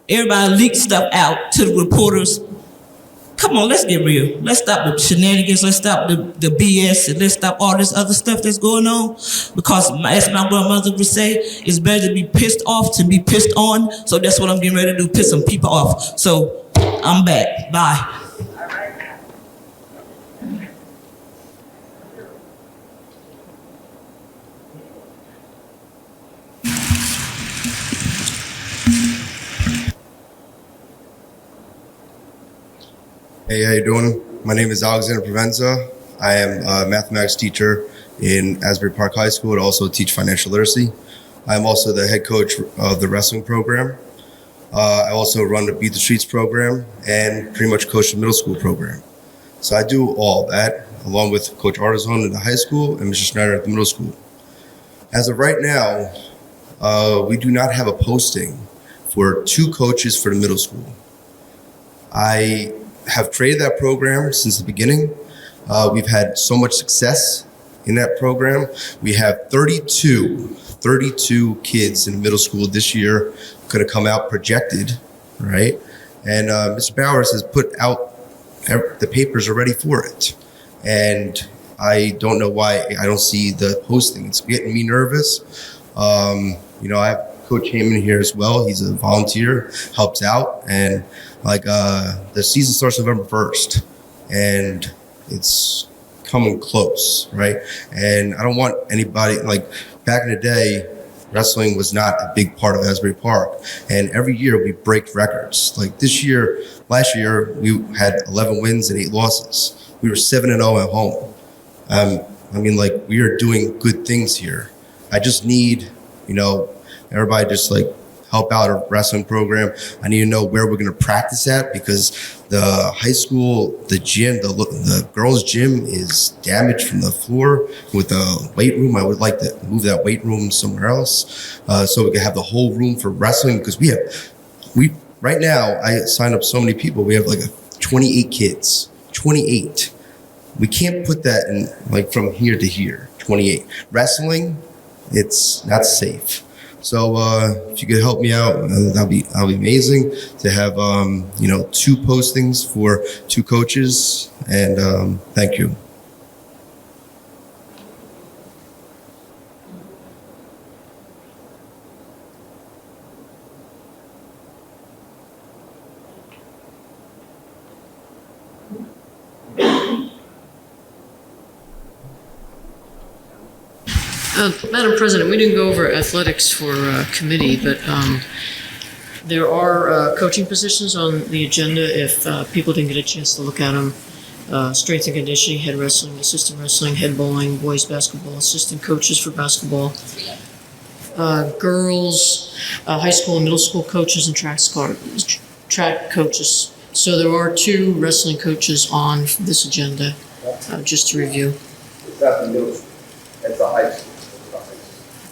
everybody leaks stuff out to the reporters. Come on, let's get real. Let's stop the shenanigans, let's stop the BS, and let's stop all this other stuff that's going on. Because as my grandmother would say, it's better to be pissed off than be pissed on. So that's what I'm getting ready to do, piss some people off. So I'm back, bye. Hey, how you doing? My name is Alexander Provenza. I am a mathematics teacher in Asbury Park High School and also teach financial literacy. I'm also the head coach of the wrestling program. I also run the Beat the Streets program and pretty much coach the middle school program. So I do all that, along with Coach Artizon in the high school and Mr. Schneider at the middle school. As of right now, we do not have a posting for 2 coaches for the middle school. I have created that program since the beginning. We've had so much success in that program. We have 32 kids in the middle school this year going to come out projected, right? And Mr. Bowers has put out the papers are ready for it. And I don't know why I don't see the posting. It's getting me nervous. I have Coach Heyman here as well. He's a volunteer, helps out, and the season starts November 1st, and it's coming close, right? And I don't want anybody, back in the day, wrestling was not a big part of Asbury Park, and every year we break records. Last year, we had 11 wins and 8 losses. We were 7-0 at home. We are doing good things here. I just need, everybody just like help out a wrestling program. I need to know where we're going to practice at, because the high school, the gym, the girls' gym is damaged from the floor with the weight room. I would like to move that weight room somewhere else so we can have the whole room for wrestling, because right now, I signed up so many people. We have like 28 kids, 28. We can't put that in like from here to here, 28. Wrestling, it's not safe. So if you could help me out, that'll be amazing to have 2 postings for 2 coaches, and thank you. Madam President, we didn't go over athletics for committee, but there are coaching positions on the agenda if people didn't get a chance to look at them. Strength and conditioning, head wrestling, assistant wrestling, head bowling, boys basketball, assistant coaches for basketball, girls, high school and middle school coaches, and track coaches. So there are 2 wrestling coaches on this agenda, just to review. That's the middle school. That's the high school.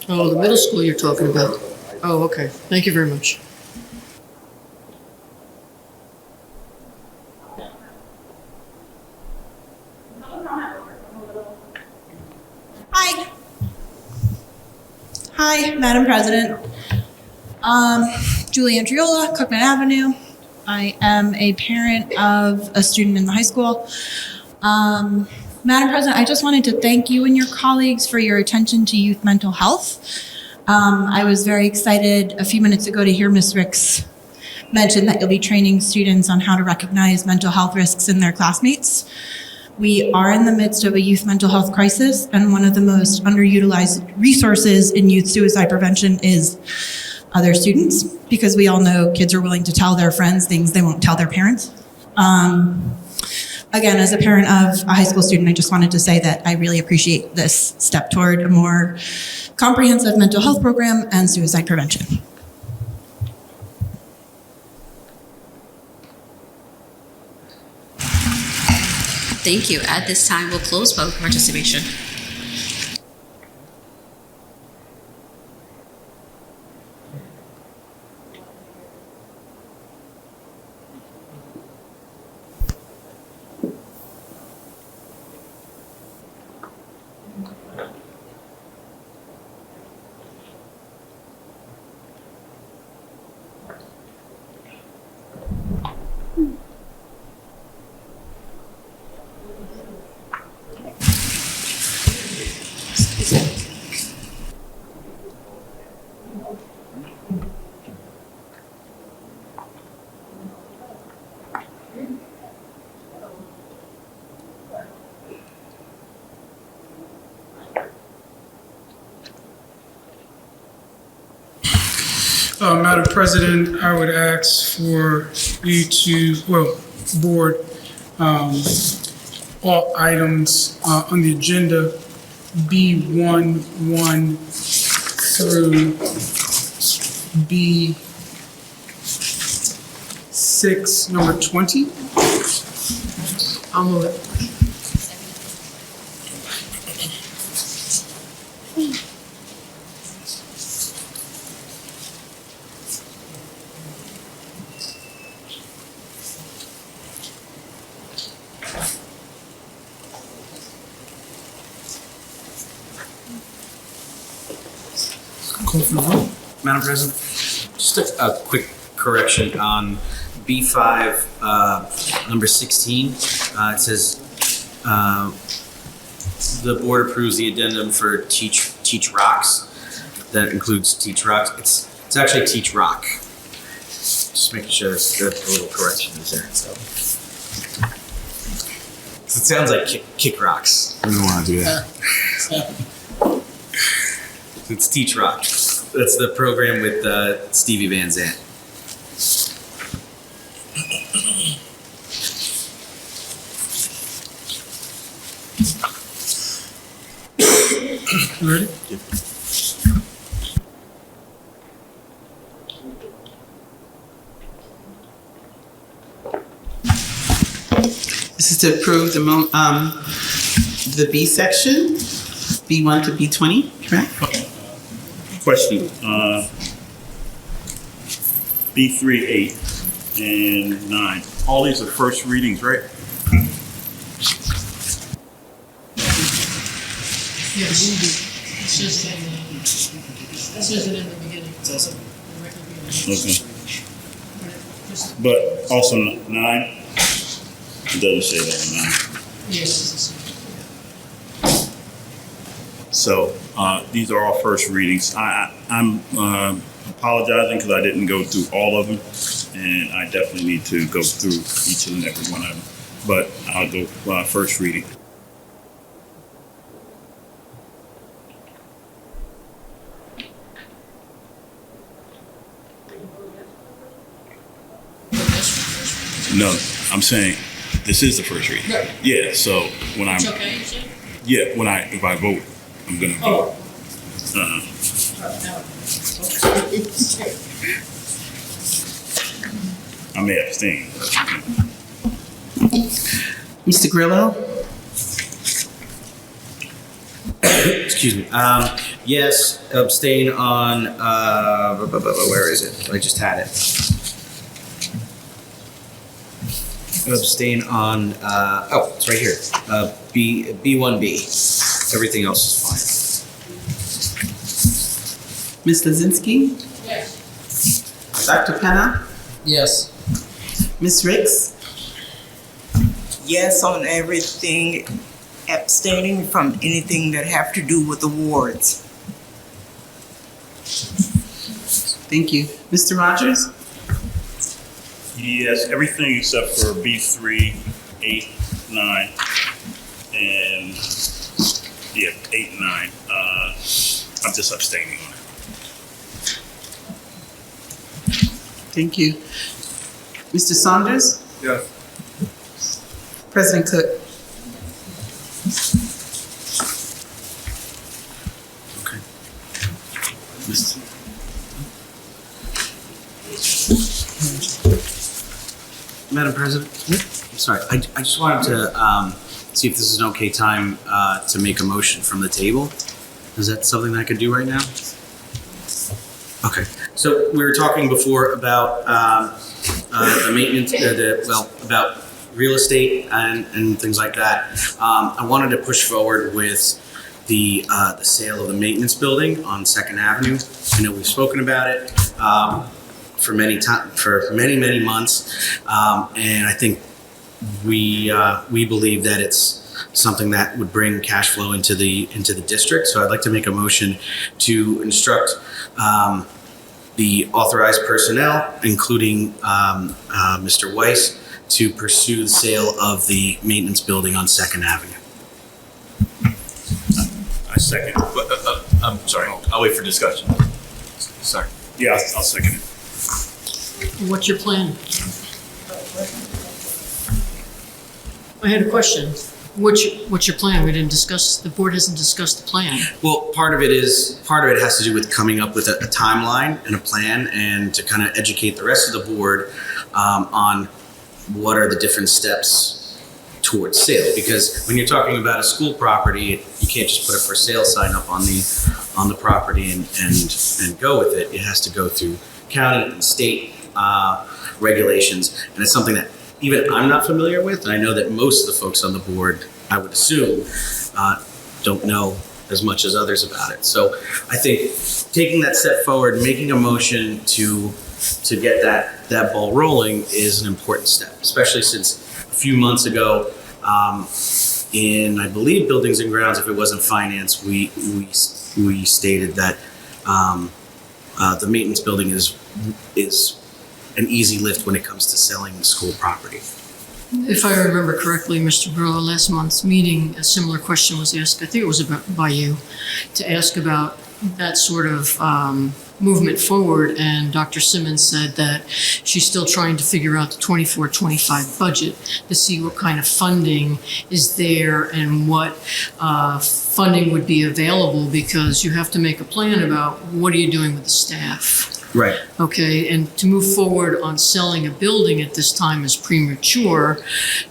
Oh, the middle school you're talking about. Oh, okay. Thank you very much. Hi, Madam President. Julie Andriola, Cookman Avenue. I am a parent of a student in the high school. Madam President, I just wanted to thank you and your colleagues for your attention to youth mental health. I was very excited a few minutes ago to hear Ms. Ricks mention that you'll be training students on how to recognize mental health risks in their classmates. We are in the midst of a youth mental health crisis, and one of the most underutilized resources in youth suicide prevention is other students, because we all know kids are willing to tell their friends things they won't tell their parents. Again, as a parent of a high school student, I just wanted to say that I really appreciate this step toward a more comprehensive mental health program and suicide prevention. Thank you. At this time, we'll close public participation. Madam President, I would ask for you to, board, all items on the agenda B1 through B6, number 20. I'll move it. Madam President, just a quick correction on B5, number 16. It says the board approves the addendum for Teach Rocks. That includes Teach Rocks. It's actually Teach Rock. Just making sure that a little correction is there. So it sounds like kick rocks. We don't want to do that. It's Teach Rock. That's the program with Stevie Van Zandt. Ready? Yep. to approve the B section, B1 to B20, correct? Question, B3, 8, and 9. All these are first readings, right? Yes. It says it in the beginning. Okay. But also 9? It doesn't say that on 9. Yes. So these are all first readings. I'm apologizing because I didn't go through all of them, and I definitely need to go through each and every one of them. But I'll go first reading. No, I'm saying this is the first reading. Right. Yeah. So when It's okay, you said? if I vote, I'm gonna vote. I may abstain. Mr. Grillo? Excuse me. Yes, abstain on, where is it? I just had it. Abstain on, it's right here. B1B. Everything else is fine. Ms. Lozinski? Yes. Dr. Penna? Yes. Ms. Ricks? Yes on everything, abstaining from anything that have to do with awards. Thank you. Mr. Rogers? Yes, everything except for B3, 8, 9, and 8 and 9. I'm just abstaining on it. Thank you. Mr. Saunders? Yes. President Cook? Okay. Madam President? I'm sorry, I just wanted to see if this is an okay time to make a motion from the table. Is that something I could do right now? Okay, so we were talking before about the maintenance, about real estate and things like that. I wanted to push forward with the sale of the maintenance building on 2nd Avenue. I know we've spoken about it for many months, and I think we believe that it's something that would bring cash flow into the district. So I'd like to make a motion to instruct the authorized personnel, including Mr. Weiss, to pursue the sale of the maintenance building on 2nd Avenue. I second. I'm sorry, I'll wait for discussion. Sorry. Yeah, I'll second it. What's your plan? I had a question. What's your plan? The board hasn't discussed the plan. Well, part of it has to do with coming up with a timeline and a plan, and to kind of educate the rest of the board on what are the different steps towards sale. Because when you're talking about a school property, you can't just put a for sale sign up on the property and go with it. It has to go through county and state regulations, and it's something that even I'm not familiar with, and I know that most of the folks on the board, I would assume, don't know as much as others about it. So I think taking that step forward, making a motion to get that ball rolling is an important step, especially since a few months ago, in I believe Buildings and Grounds, if it wasn't finance, we stated that the maintenance building is an easy lift when it comes to selling school property. If I remember correctly, Mr. Burrow, last month's meeting, a similar question was asked, I think it was by you, to ask about that sort of movement forward, and Dr. Simmons said that she's still trying to figure out the 24-25 budget to see what kind of funding is there and what funding would be available, because you have to make a plan about what are you doing with the staff. Right. Okay, and to move forward on selling a building at this time is premature.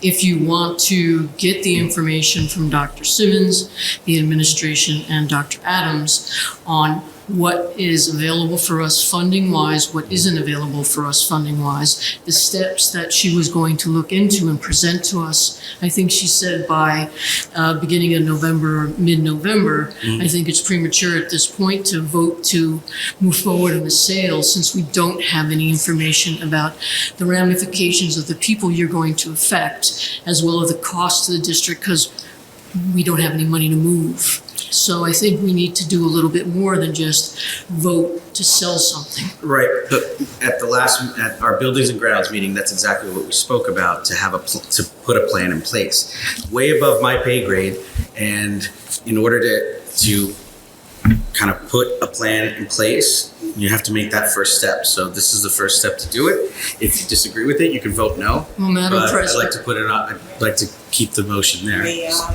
If you want to get the information from Dr. Simmons, the administration, and Dr. Adams on what is available for us funding-wise, what isn't available for us funding-wise, the steps that she was going to look into and present to us. I think she said by beginning of November or mid-November. I think it's premature at this point to vote to move forward on the sale since we don't have any information about the ramifications of the people you're going to affect, as well as the cost to the district, because we don't have any money to move. So I think we need to do a little bit more than just vote to sell something. Right. But at our buildings and grounds meeting, that's exactly what we spoke about, to have to put a plan in place. Way above my pay grade, and in order to kind of put a plan in place, you have to make that first step. So this is the first step to do it. If you disagree with it, you can vote no. Well, Madam But President. I'd like to put it on. I'd like to keep the motion there. May I,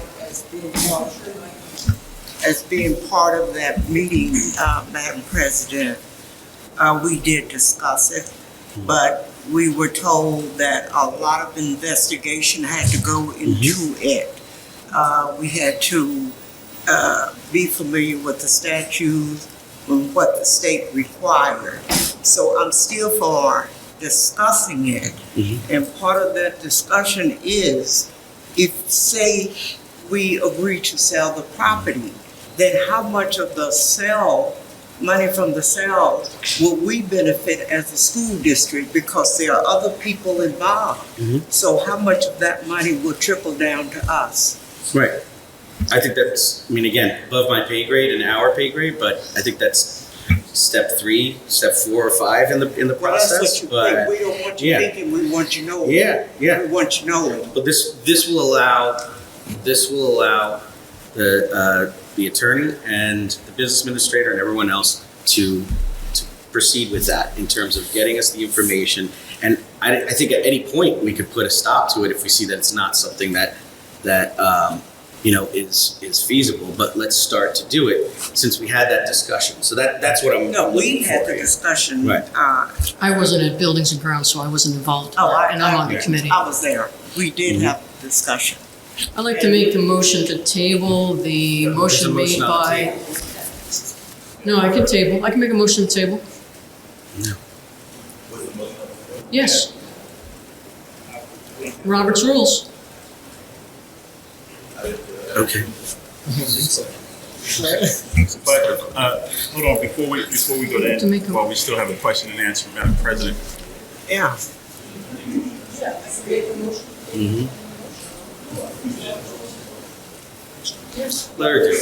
as being part of that meeting, Madam President, we did discuss it, but we were told that a lot of investigation had to go into it. We had to be familiar with the statutes and what the state required. So I'm still for discussing it. And part of that discussion is, if, say, we agree to sell the property, then how much of the money from the sale will we benefit as a school district, because there are other people involved. So how much of that money will trickle down to us? Right. I think that's, I mean, again, above my pay grade and our pay grade, but I think that's step 3, step 4 or 5 in the process. That's what you think. We don't want you thinking, we want you knowing. Yeah. We want you knowing. But this will allow the attorney and the business administrator and everyone else to proceed with that in terms of getting us the information. And I think at any point we could put a stop to it if we see that it's not something that is feasible. But let's start to do it since we had that discussion. So that's what I'm. No, we had the discussion. Right. I wasn't at Buildings and Grounds, so I wasn't involved. And I'm on the committee. I was there. We did have the discussion. I'd like to make the motion to table the motion made by. No, I can table. I can make a motion to table. No. Yes. Robert's rules. Okay. But hold on, before we go to that, while we still have a question and answer, Madam President. Yeah. Let her do it.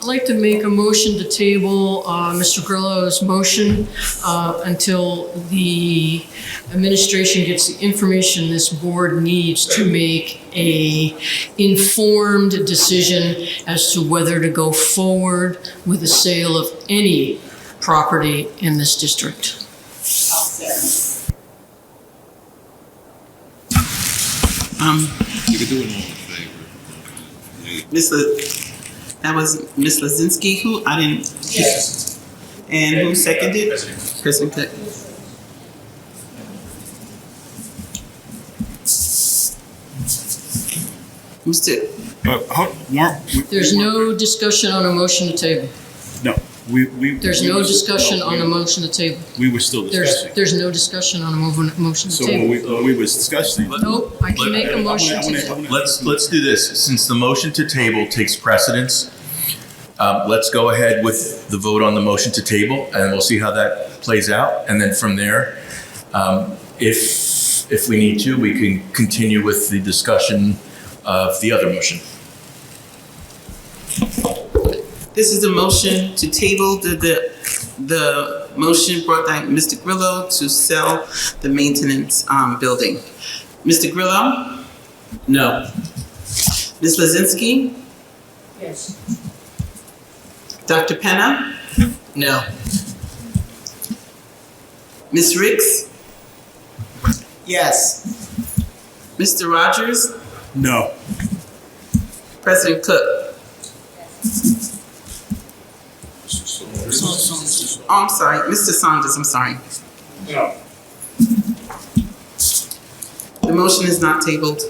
I'd like to make a motion to table Mr. Grillo's motion until the administration gets the information this board needs to make a informed decision as to whether to go forward with the sale of any property in this district. You could do it all in favor. That was Ms. Lazinski, who I didn't. Yes. And who seconded? President Cook. There's no discussion on a motion to table. No, There's no discussion on a motion to table. We were still discussing. There's no discussion on a motion to So table. when we were discussing. Nope, I can make a motion to table. Let's do this. Since the motion to table takes precedence, let's go ahead with the vote on the motion to table, and we'll see how that plays out. And then from there, if we need to, we can continue with the discussion of the other motion. This is a motion to table the motion brought by Mr. Grillo to sell the maintenance building. Mr. Grillo? No. Ms. Lazinski? Yes. Dr. Penna? No. Ms. Ricks? Yes. Mr. Rogers? No. President Cook? Oh, I'm sorry, Mr. Saunders, I'm sorry. The motion is not tabled.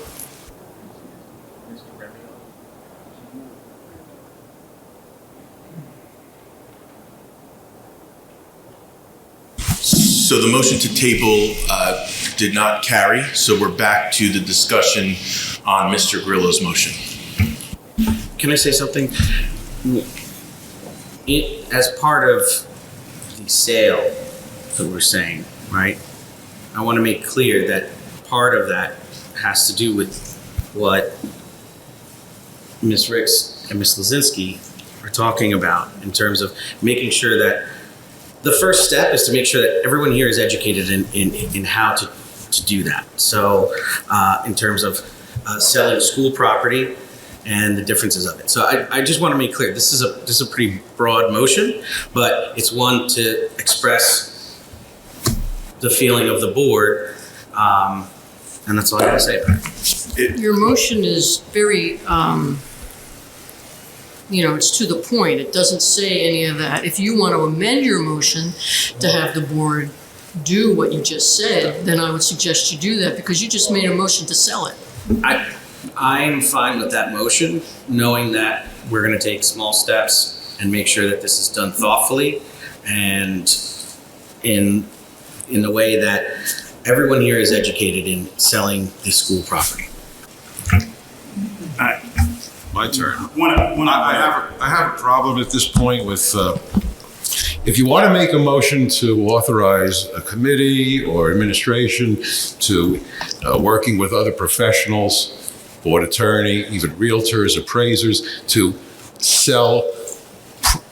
So the motion to table did not carry, so we're back to the discussion on Mr. Grillo's motion. Can I say something? As part of the sale that we're saying, right? I want to make clear that part of that has to do with what Ms. Ricks and Ms. Lazinski are talking about in terms of making sure that the first step is to make sure that everyone here is educated in how to do that. So in terms of selling school property and the differences of it. So I just want to make clear, this is a pretty broad motion, but it's one to express the feeling of the board, and that's all I gotta say about it. Your motion is very, it's to the point. It doesn't say any of that. If you want to amend your motion to have the board do what you just said, then I would suggest you do that because you just made a motion to sell it. I'm fine with that motion, knowing that we're gonna take small steps and make sure that this is done thoughtfully and in the way that everyone here is educated in selling the school property. My turn. I have a problem at this point with, if you want to make a motion to authorize a committee or administration to working with other professionals, board attorney, even realtors, appraisers, to sell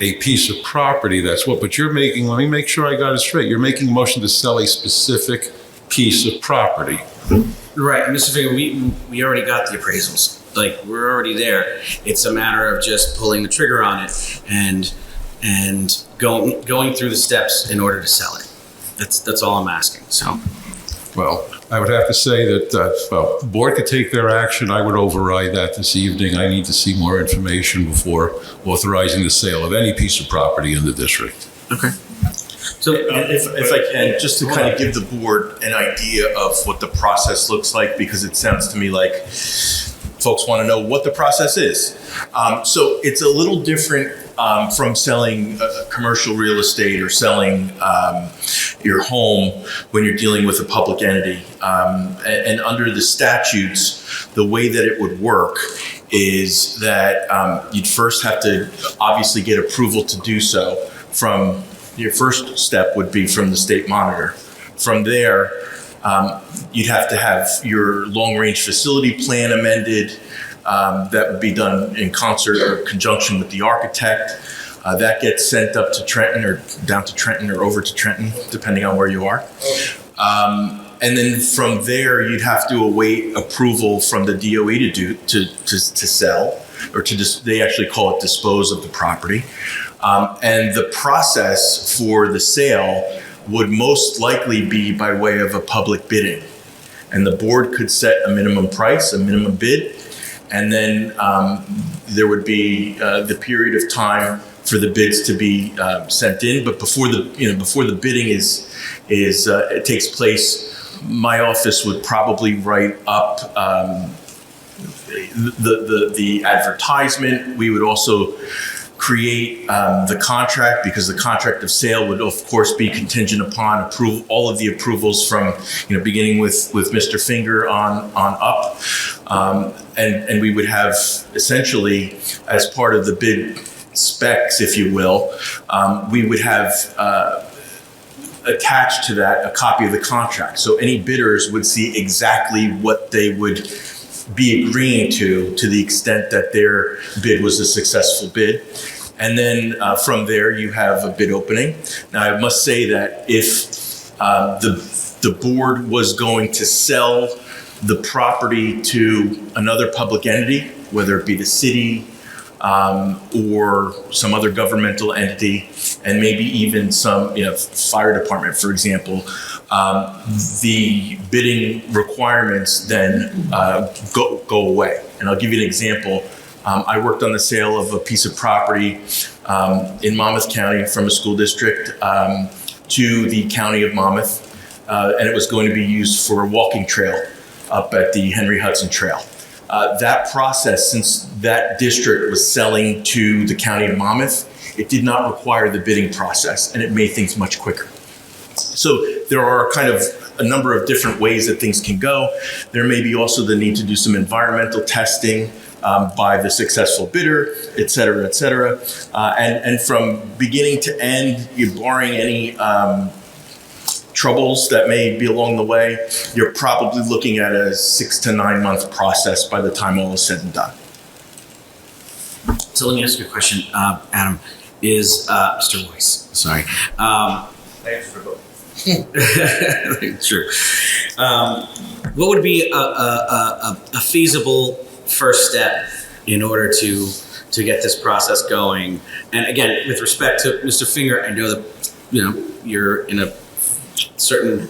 a piece of property, that's what, but you're making, let me make sure I got it straight, you're making a motion to sell a specific piece of property. Right, Mr. Finger, we already got the appraisals. Like, we're already there. It's a matter of just pulling the trigger on it and going through the steps in order to sell it. That's all I'm asking, so. Well, I would have to say that, the board could take their action. I would override that this evening. I need to see more information before authorizing the sale of any piece of property in the district. Okay. So if I can, just to kind of give the board an idea of what the process looks like, because it sounds to me like folks want to know what the process is. So it's a little different from selling commercial real estate or selling your home when you're dealing with a public entity. And under the statutes, the way that it would work is that you'd first have to obviously get approval to do so from, your first step would be from the state monitor. From there, you'd have to have your long-range facility plan amended. That would be done in concert or conjunction with the architect. That gets sent up to Trenton or down to Trenton or over to Trenton, depending on where you are. And then from there, you'd have to await approval from the DOE to sell, or they actually call it dispose of the property. And the process for the sale would most likely be by way of a public bidding. And the board could set a minimum price, a minimum bid, and then there would be the period of time for the bids to be sent in. But before the bidding it takes place, my office would probably write up the advertisement. We would also create the contract, because the contract of sale would of course be contingent upon all of the approvals from, beginning with Mr. Finger on up. And we would have essentially, as part of the bid specs, if you will, we would have attached to that a copy of the contract. So any bidders would see exactly what they would be agreeing to the extent that their bid was a successful bid. And then from there, you have a bid opening. Now, I must say that if the board was going to sell the property to another public entity, whether it be the city or some other governmental entity, and maybe even some fire department, for example, the bidding requirements then go away. And I'll give you an example. I worked on the sale of a piece of property in Monmouth County from a school district to the County of Monmouth, and it was going to be used for a walking trail up at the Henry Hudson Trail. That process, since that district was selling to the County of Monmouth, it did not require the bidding process, and it made things much quicker. So there are kind of a number of different ways that things can go. There may be also the need to do some environmental testing by the successful bidder, et cetera, et cetera. And from beginning to end, you're barring any troubles that may be along the way, you're probably looking at a 6 to 9 month process by the time all is said and done. So let me ask you a question, Adam. Is Mr. Weiss? Sorry. Thanks for both. Sure. What would be a feasible first step in order to get this process going? And again, with respect to Mr. Finger, I know that you're in a certain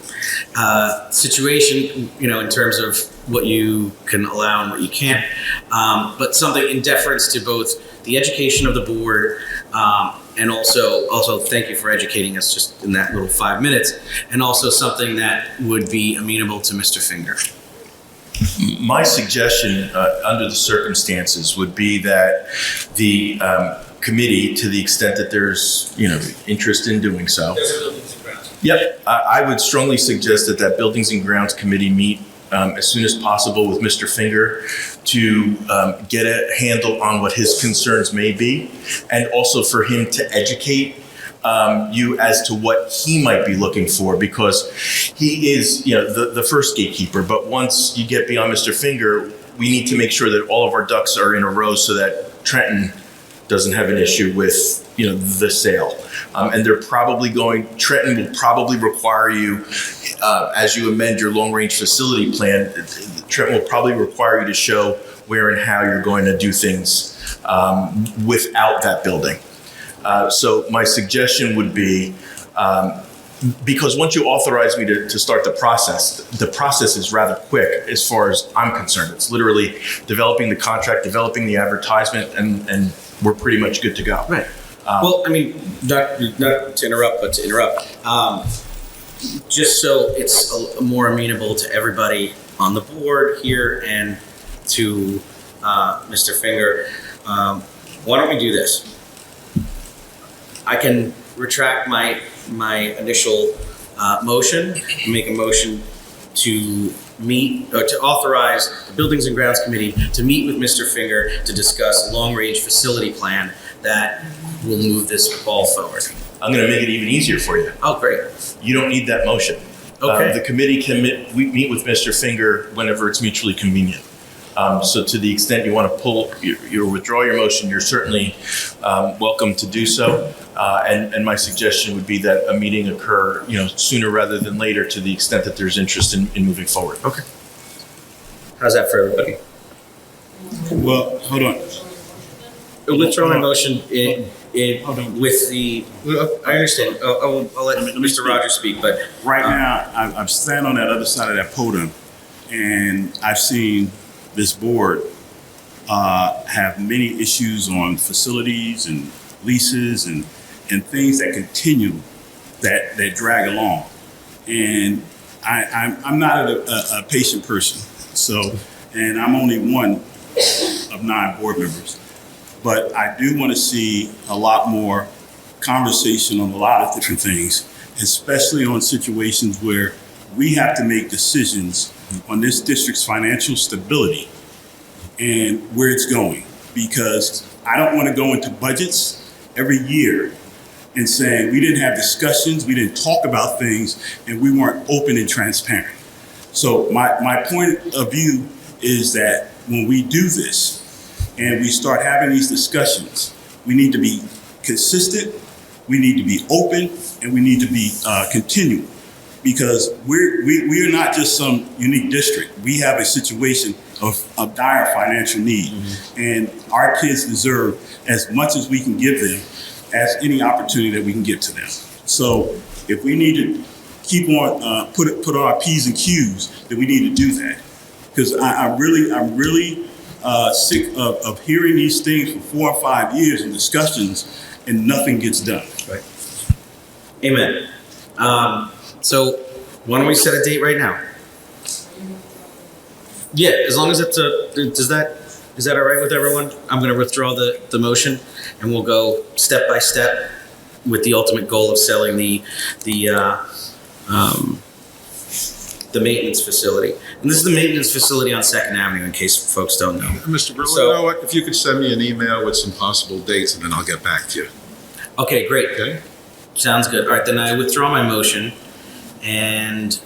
situation, in terms of what you can allow and what you can't. But something in deference to both the education of the board, and also thank you for educating us just in that little 5 minutes, and also something that would be amenable to Mr. Finger. My suggestion under the circumstances would be that the committee, to the extent that there's interest in doing so. Yep, I would strongly suggest that Buildings and Grounds Committee meet as soon as possible with Mr. Finger to get a handle on what his concerns may be, and also for him to educate you as to what he might be looking for, because he is the first gatekeeper. But once you get beyond Mr. Finger, we need to make sure that all of our ducks are in a row so that Trenton doesn't have an issue with the sale. And Trenton will probably require you, as you amend your long-range facility plan, Trenton will probably require you to show where and how you're going to do things without that building. So my suggestion would be, because once you authorize me to start the process is rather quick as far as I'm concerned. It's literally developing the contract, developing the advertisement, and we're pretty much good to go. Right. Well, I mean, not to interrupt, but to interrupt. Just so it's more amenable to everybody on the board here and to Mr. Finger, why don't we do this? I can retract my initial motion and make a motion to meet or to authorize the Buildings and Grounds Committee to meet with Mr. Finger to discuss a long-range facility plan that will move this ball forward. I'm going to make it even easier for you. Oh, great. You don't need that motion. Okay. The committee can meet with Mr. Finger whenever it's mutually convenient. So to the extent you want to pull your withdraw your motion, you're certainly welcome to do so. And my suggestion would be that a meeting occur, sooner rather than later, to the extent that there's interest in moving forward. Okay. How's that for everybody? Well, hold on. Withdraw my motion with the. I understand. I'll let Mr. Rogers speak, but right now I'm standing on that other side of that podium, and I've seen this board have many issues on facilities and leases and things that continue that drag along, and I'm not a patient person, so, and I'm only one of 9 board members. But I do want to see a lot more conversation on a lot of different things, especially on situations where we have to make decisions on this district's financial stability and where it's going. Because I don't want to go into budgets every year and saying we didn't have discussions, we didn't talk about things, and we weren't open and transparent. So my point of view is that when we do this, and we start having these discussions, we need to be consistent, we need to be open, and we need to be continual. Because we are not just some unique district. We have a situation of dire financial need. And our kids deserve as much as we can give them as any opportunity that we can give to them. So if we need to keep on, put on our P's and Q's, then we need to do that. Because I'm really sick of hearing these things for 4 or 5 years in discussions and nothing gets done. Right. Amen. So why don't we set a date right now? Yeah, as long as it's is that all right with everyone? I'm going to withdraw the motion, and we'll go step by step with the ultimate goal of selling the maintenance facility. And this is the maintenance facility on 2nd Avenue, in case folks don't know. Mr. Grillo, So- you know what? If you could send me an email with some possible dates, and then I'll get back to you. Okay, great. Okay. Sounds good. All right, then I withdraw my motion, and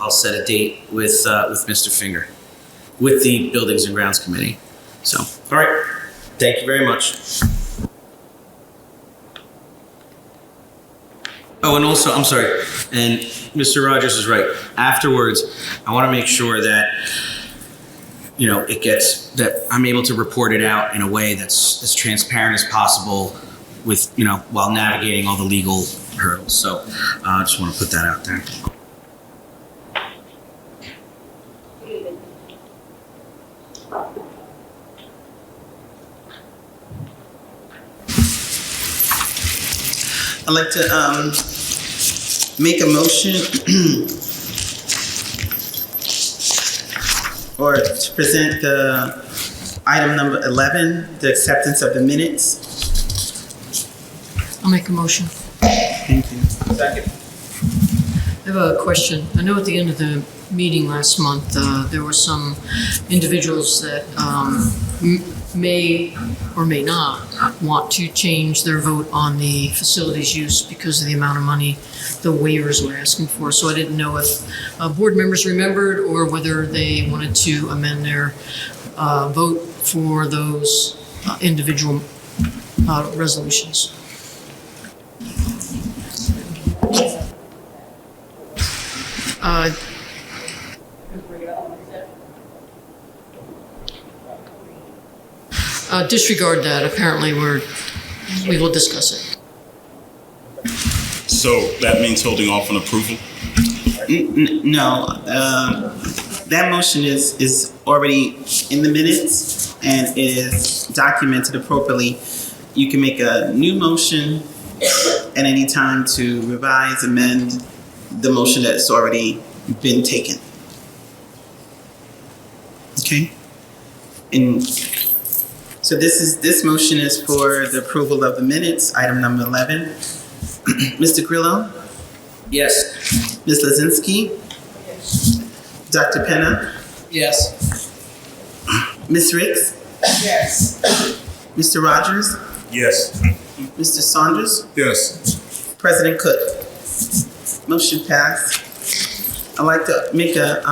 I'll set a date with Mr. Finger, with the Buildings and Grounds Committee. So, all right. Thank you very much. Oh, and also, I'm sorry, and Mr. Rogers is right. Afterwards, I want to make sure that, you know, that I'm able to report it out in a way that's as transparent as possible with, you know, while navigating all the legal hurdles. So I just want to put that out there. I'd like to make a motion or to present the item number 11, the acceptance of the minutes. I'll make a motion. Thank you. Second. I have a question. I know at the end of the meeting last month, there were some individuals that may or may not want to change their vote on the facilities use because of the amount of money the waivers were asking for. So I didn't know if board members remembered or whether they wanted to amend their vote for those individual resolutions. Disregard that. Apparently, we will discuss it. So that means holding off on approval? No, that motion is already in the minutes and is documented appropriately. You can make a new motion at any time to revise, amend the motion that's already been taken. Okay? And so this motion is for the approval of the minutes, item number 11. Mr. Grillo? Yes. Ms. Lazinski? Dr. Penna? Yes. Ms. Ricks? Yes. Mr. Rogers? Yes. Mr. Saunders? Yes. President Cook? Motion passed. I'd like to make a,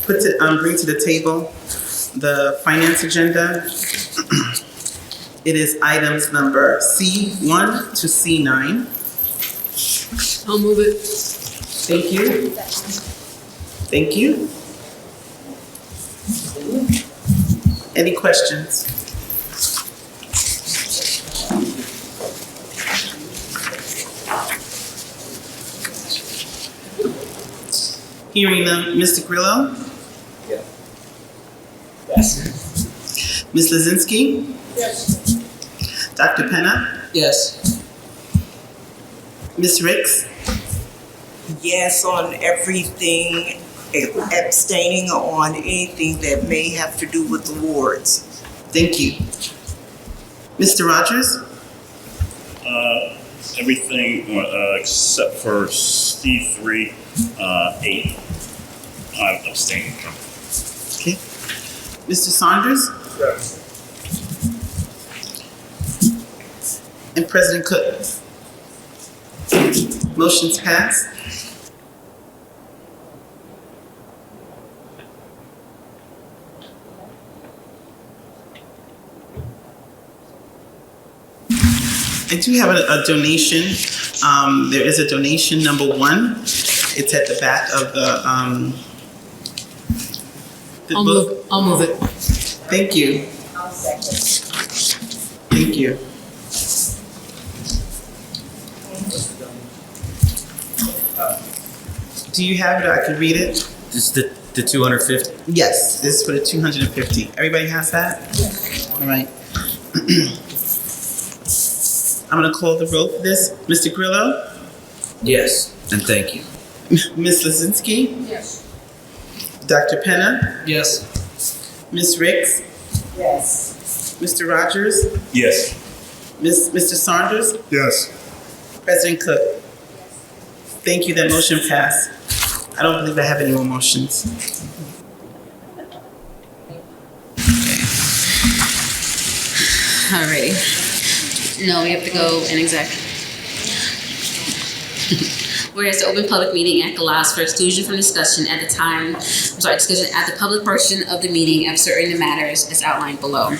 bring to the table the finance agenda. It is items number C1 to C9. I'll move it. Thank you. Thank you. Any questions? Hearing none, Mr. Grillo? Yes. Ms. Lazinski? Yes. Dr. Penna? Yes. Ms. Ricks? Yes on everything, abstaining on anything that may have to do with the wards. Thank you. Mr. Rogers? Everything except for C3, 8. I'm abstaining from. Okay. Mr. Saunders? Yes. And President Cook? Motion's passed. I do have a donation. There is a donation number 1. It's at the back of the book. I'll move it. Thank you. Thank you. Do you have it? I can read it. This The 250? Yes, this is for the 250. Everybody has that? All right. I'm gonna call the roll for this. Mr. Grillo? Yes, and thank you. Ms. Lazinski? Yes. Dr. Penna? Yes. Ms. Ricks? Yes. Mr. Rogers? Yes. Mr. Saunders? Yes. President Cook? Thank you, that motion passed. I don't believe I have any more motions. Alrighty. No, we have to go in exec. Whereas the Open Public Meeting Act allows for exclusion from discussion at the public portion of the meeting of certain matters as outlined below.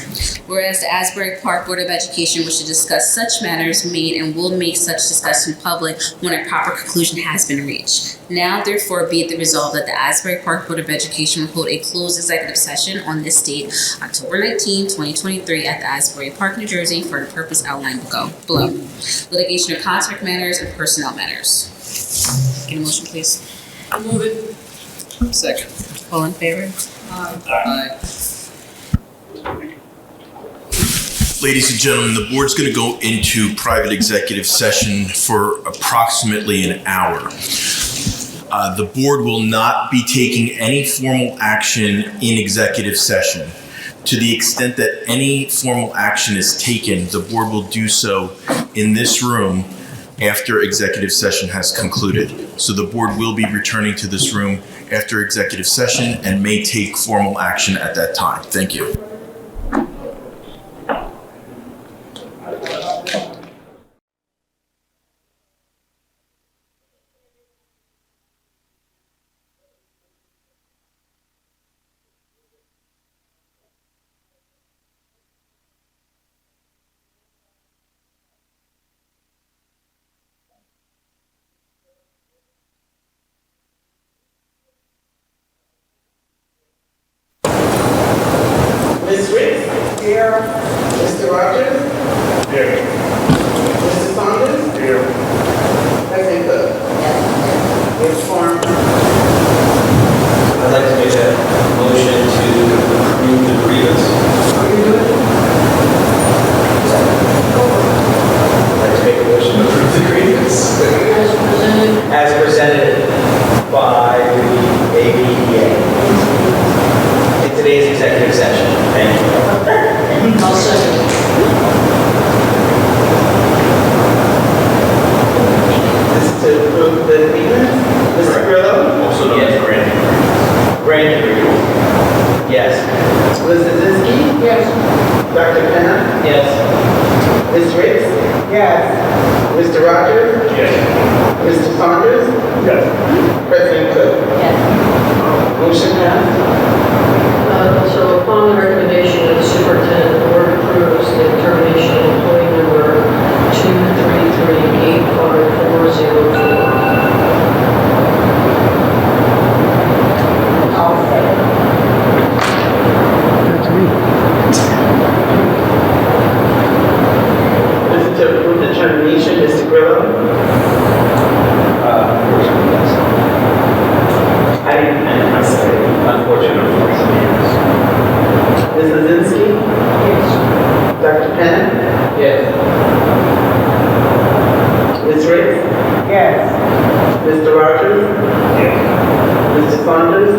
Whereas the Asbury Park Board of Education wishes to discuss such matters made and will make such discussion public when a proper conclusion has been reached. Now, therefore, be it the resolve that the Asbury Park Board of Education will hold a closed executive session on this date, October 19, 2023, at the Asbury Park, New Jersey, for the purpose outlined below. Litigation of contract matters and personnel matters. Get a motion, please. Move it. Second. All in favor? Aye. Ladies and gentlemen, the board's going to go into private executive session for approximately an hour. The board will not be taking any formal action in executive session. To the extent that any formal action is taken, the board will do so in this room after executive session has concluded. So the board will be returning to this room after executive session and may take formal action at that time. Thank you. Ms. Ricks? Here. Mr. Rogers? Here. Mr. Saunders? Here. President Cook? Yes. Form. I'd like to make a motion to approve the grievance. I'd like to make a motion to approve the grievance. As presented by the APTV. In today's executive session. Thank you. I'll second. This is to approve the grievance? Mr. Grillo? Also known as Grand grievance. Yes. Ms. Lazinski? Yes. Dr. Penna? Yes. Ms. Ricks? Yes. Mr. Rogers? Yes. Mr. Saunders? Yes. President Cook? Yes. Motion passed. So upon the recommendation of the superintendent, the board approves the termination of employee number 2338540. This is to approve the termination, Mr. Grillo? I'm sorry. Unfortunately. Ms. Lazinski? Yes. Dr. Penna? Yes. Ms. Ricks? Yes. Mr. Rogers? Yes. Mr. Saunders?